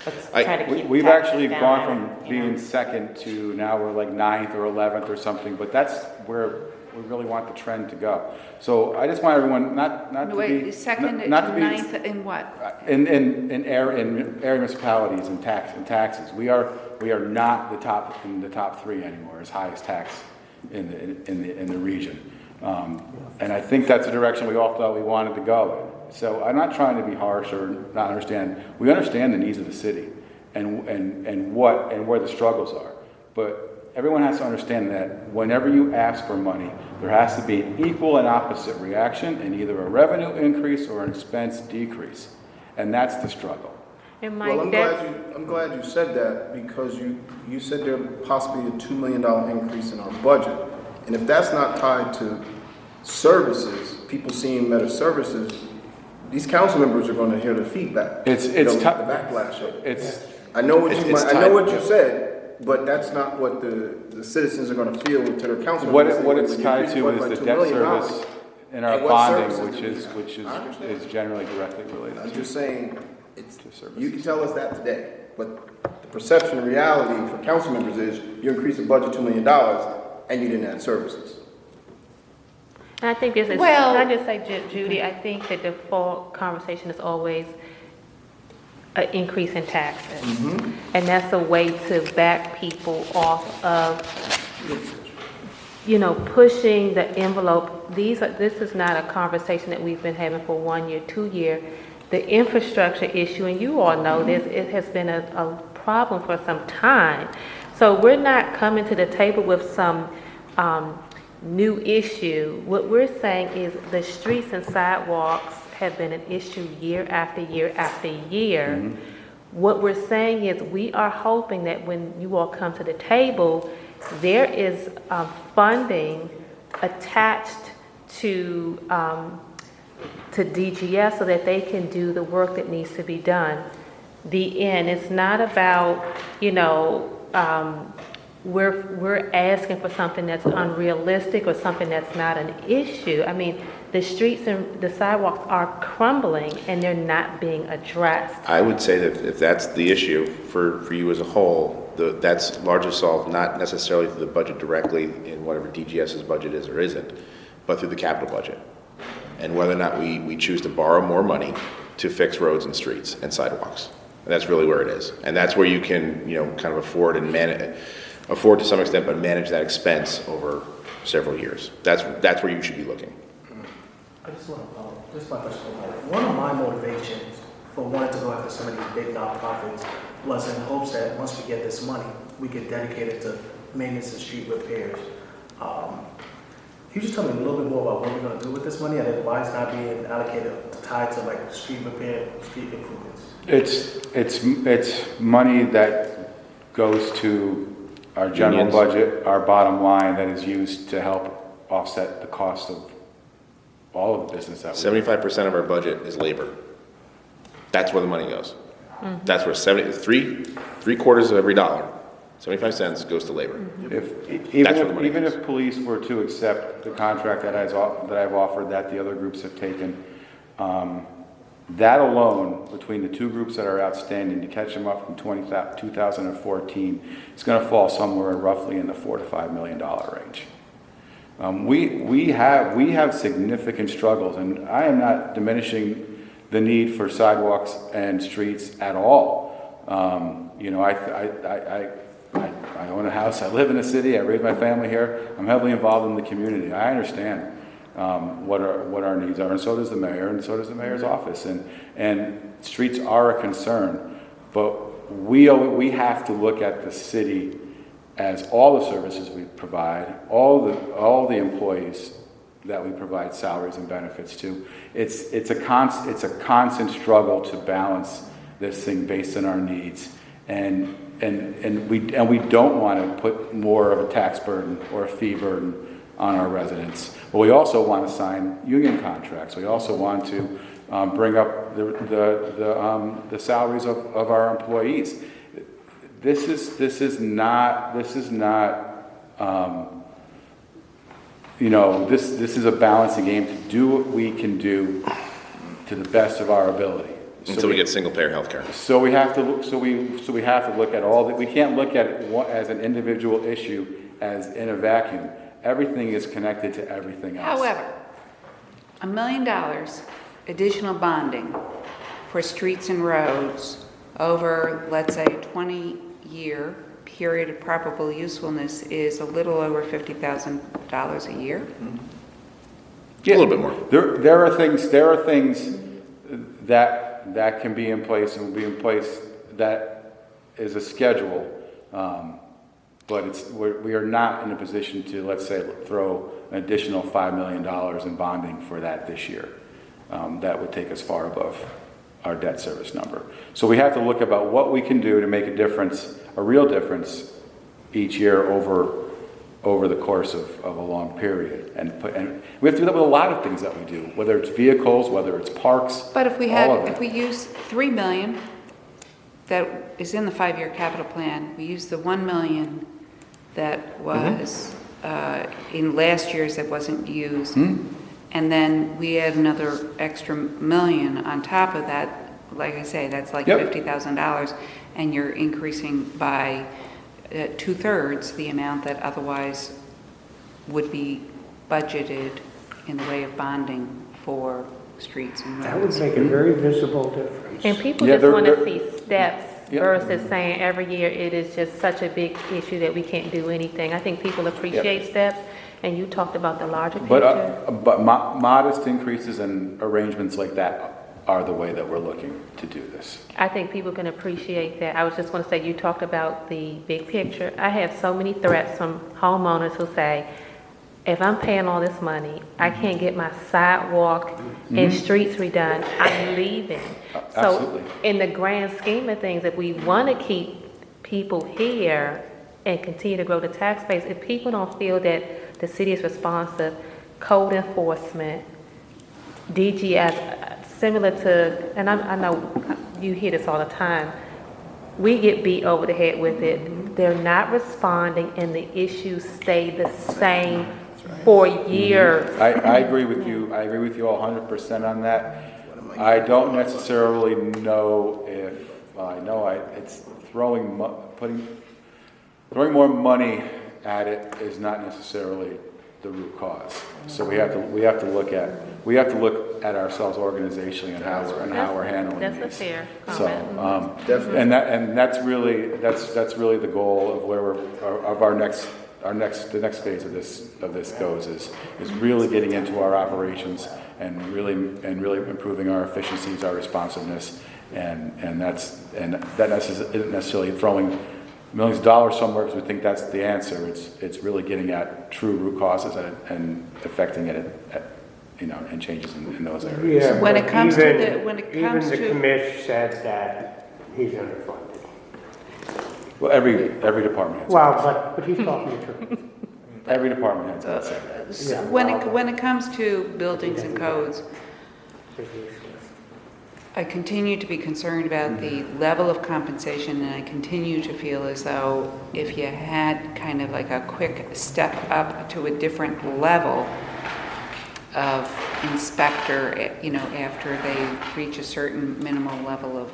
let's try to keep We've taxes actually down, gone from you know. being second to now we're like 9th or 11th or something, but that's where we really want the trend to go. So I just want everyone not to be. Wait, second to not to be- ninth in what? In area municipalities and taxes, we are not in the top 3 anymore, as high as tax in the region. And I think that's the direction we all thought we wanted to go in. So I'm not trying to be harsh or not understand. We understand the needs of the city and where the struggles are. But everyone has to understand that whenever you ask for money, there has to be an equal and opposite reaction in either a revenue increase or an expense decrease. And that's the struggle. And Well, Mike, I'm glad you said that, because you said there possibly a $2 million increase in our budget. And if that's not tied to services, people seeing better services, these council members are gonna hear the feedback. It's the tough. backlash of it. It's I know what It's I know tied- what you said, but that's not what the citizens are gonna feel to their council members. what When it's you tied increase to budget by is the $2 debt million, service in our And what bonding, services which do we is have? I understand. is generally directly related I'm to. just saying, To services. you can tell us that today, but the perception and reality for council members is you increase the budget $2 million and you didn't add services. and I think this is, Well- can I just say, Judy, I think the default conversation is always an increase in taxes. And that's a way to back people off of, pushing the envelope. This is not a conversation that we've been having for 1 year, 2 year. The infrastructure issue, and you all know this, it has been a problem for some time. So we're not coming to the table with some new issue. What we're saying is the streets and sidewalks have been an issue year after year after year. What we're saying is we are hoping that when you all come to the table, there is funding attached to DGS so that they can do the work that needs to be done. The end, it's not about, we're asking for something that's unrealistic or something that's not an issue. I mean, the streets and the sidewalks are crumbling and they're not being addressed. I would say that if that's the issue for you as a whole, that's largely solved not necessarily through the budget directly in whatever DGS's budget is or isn't, but through the capital budget. And whether or not we choose to borrow more money to fix roads and streets and sidewalks. And that's really where it is. And that's where you can, kind of afford to some extent, but manage that expense over several years. That's where you should be looking. I just want to, just my question, one of my motivations for wanting to go after some of these big nonprofits was in hopes that once we get this money, we could dedicate it to maintenance and street repairs. Can you just tell me a little bit more about what we're going to do with this money and then why it's not being allocated, tied to like street repair, street improvements? It's money that goes to our general Unions. budget, our bottom line, that is used to help offset the cost of all of the business that we 75% of our budget is labor. That's where the money goes. That's where three quarters of every dollar 75 cents goes to labor. Even That's where the money even goes. if police were to accept the contract that I've offered, that the other groups have taken, that alone, between the two groups that are outstanding, to catch them up from 2014, is going to fall somewhere roughly in the $4 to $5 million range. We have significant struggles, and I am not diminishing the need for sidewalks and streets at all. You know, I own a house, I live in a city, I raise my family here, I'm heavily involved in the community. I understand what our needs are, and so does the mayor, and so does the mayor's office. And streets are a concern, but we have to look at the city as all the services we provide, all the employees that we provide salaries and benefits to. It's a constant struggle to balance this thing based on our needs, and we don't want to put more of a tax burden or a fee burden on our residents. But we also want to sign union contracts. We also want to bring up the salaries of our employees. This is not you know, this is a balancing game to do what we can do to the best of our ability. Until we get single-payer healthcare. So we have to look. So we have to look at all that. We can't look at it as an individual issue, as in a vacuum. Everything is connected to everything else. However, $1 million additional bonding for streets and roads over, let's say, a 20-year period of probable usefulness is a little over $50,000 a year. Yeah, a little bit more. There are things that can be in place and will be in place. That is a schedule, but we are not in a position to, let's say, throw an additional $5 million in bonding for that this year. That would take us far above our debt service number. So we have to look about what we can do to make a difference, a real difference, each year over the course of a long period. And we have to do that with a lot of things that we do, whether it's vehicles, whether it's parks. But if we use $3 million that is in the 5-year capital plan, we use the $1 million that was in last year's that wasn't used, and then we add another extra $1 million on top of that, like I say, that's like $50,000, and you're increasing by 2/3 the amount that otherwise would be budgeted in the way of bonding for streets and roads. That would make a very visible difference. And people just want to see steps versus saying every year it is just such a big issue that we can't do anything. I think people appreciate steps, and you talked about the larger picture. But modest increases and arrangements like that are the way that we're looking to do this. I think people can appreciate that. I was just going to say, you talked about the big picture. I have so many threats from homeowners who say, if I'm paying all this money, I can't get my sidewalk and streets redone, I'm leaving. Absolutely. So in the grand scheme of things, if we want to keep people here and continue to grow the tax base, if people don't feel that the city is responsive, code enforcement, DGS, similar to, and I know you hear this all the time, we get beat over the head with it. They're not responding and the issues stay the same for years. I agree with you. I agree with you all 100% on that. I don't necessarily know if, it's throwing more money at it is not necessarily the root cause. So we have to look at ourselves organizationally and how we're handling these. That's a fair So, comment. and that's really the goal of where the next phase of this goes is really getting into our operations and really improving our efficiencies, our responsiveness, and that isn't necessarily throwing millions of dollars somewhere because we think that's the answer. It's really getting at true root causes and affecting it and changes in those areas. Yeah, When but it comes to even the commish said that he's underfunded. Well, every department has. Well, but he's talking the truth. Every department has that. So when it comes to buildings and codes, I continue to be concerned about the level of compensation, and I continue to feel as though if you had kind of like a quick step up to a different level of inspector, you know, after they reach a certain minimal level of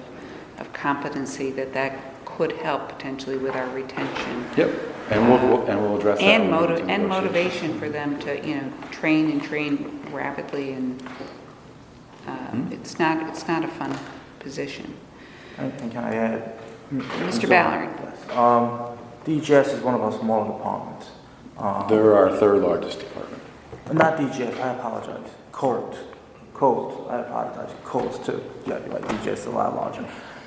competency, that could help potentially with our retention. Yep, and we'll address that. And when we get to and negotiations. motivation for them to, you know, train rapidly, and it's not a fun position. And can I add? Mr. Ballard. DGS is one of our smaller departments. They're our third largest department. Not DGS, I apologize. Codes, I apologize. Codes too. Yeah, you're right, DGS is a lot larger.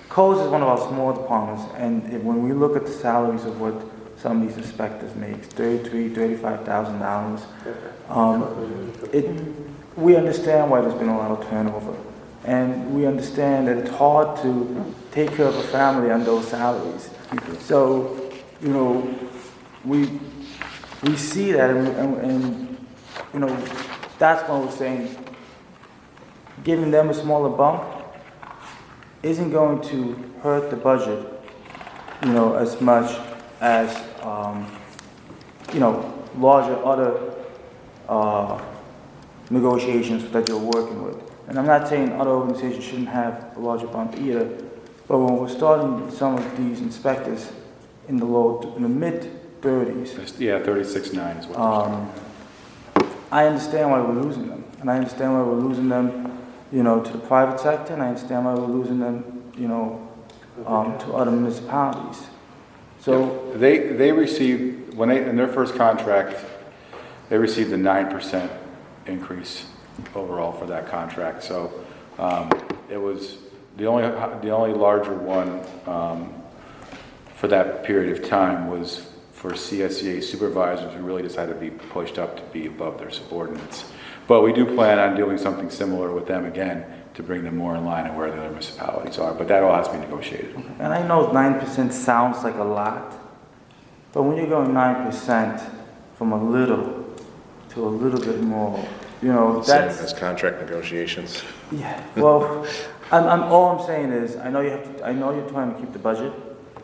Codes is one of our small departments, and when we look at the salaries of what some of these inspectors make, $35,000. We understand why there's been a lot of turnover, and we understand that it's hard to take care of a family on those salaries. So, you know, we see that, and you know, that's why we're saying giving them a smaller bump isn't going to hurt the budget, you know, as much as, you know, larger other negotiations that you're working with. And I'm not saying other organizations shouldn't have a larger bump either, but when we're starting some of these inspectors in the mid-30s, Yeah, 36.9 is what they're starting at. I understand why we're losing them. And I understand why we're losing them, you know, to the private sector, and I understand why we're losing them, you know, to other municipalities. So They received, in their first contract, they received a 9% increase overall for that contract. So it was the only larger one for that period of time was for CSEA supervisors who really just had to be pushed up to be above their subordinates. But we do plan on doing something similar with them again to bring them more in line with where the other municipalities are. But that all has to be negotiated. And I know 9% sounds like a lot, but when you're going 9% from a little to a little bit more, you know, that's... Same as contract negotiations. Yeah, well, all I'm saying is, I know you're trying to keep the budget,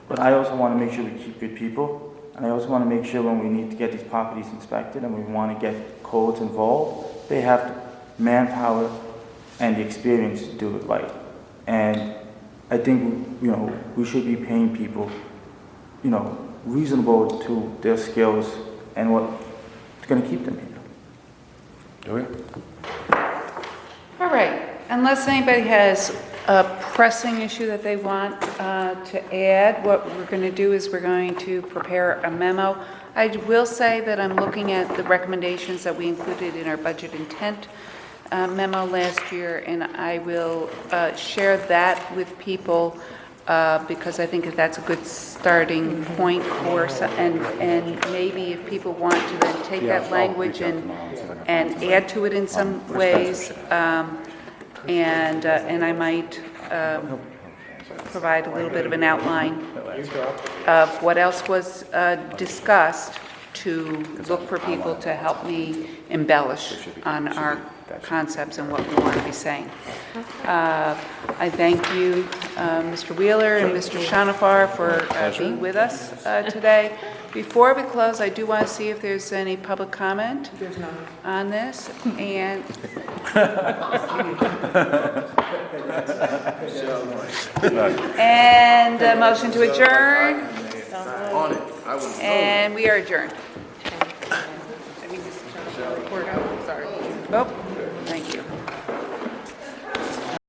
but I also want to make sure we keep good people, and I also want to make sure when we need to get these properties inspected and we want to get codes involved, they have the manpower and the experience to do it right. And I think, you know, we should be paying people, you know, reasonable to their skills and what's going to keep them here. Do we? All right, unless anybody has a pressing issue that they want to add, what we're going to do is we're going to prepare a memo. I will say that I'm looking at the recommendations that we included in our budget intent memo last year, and I will share that with people because I think that that's a good starting point for us, and maybe if people want to then take that language and add to it in some ways, and I might provide a little bit of an outline of what else was discussed to look for people to help me embellish on our concepts and what we want to be saying. I thank you, Mr. Wheeler and Mr. Shanafar, for being with us today. Before we close, I do want to see if there's any public comment on this. And a motion to adjourn. On it. I would And we are adjourned. Sorry. Oh.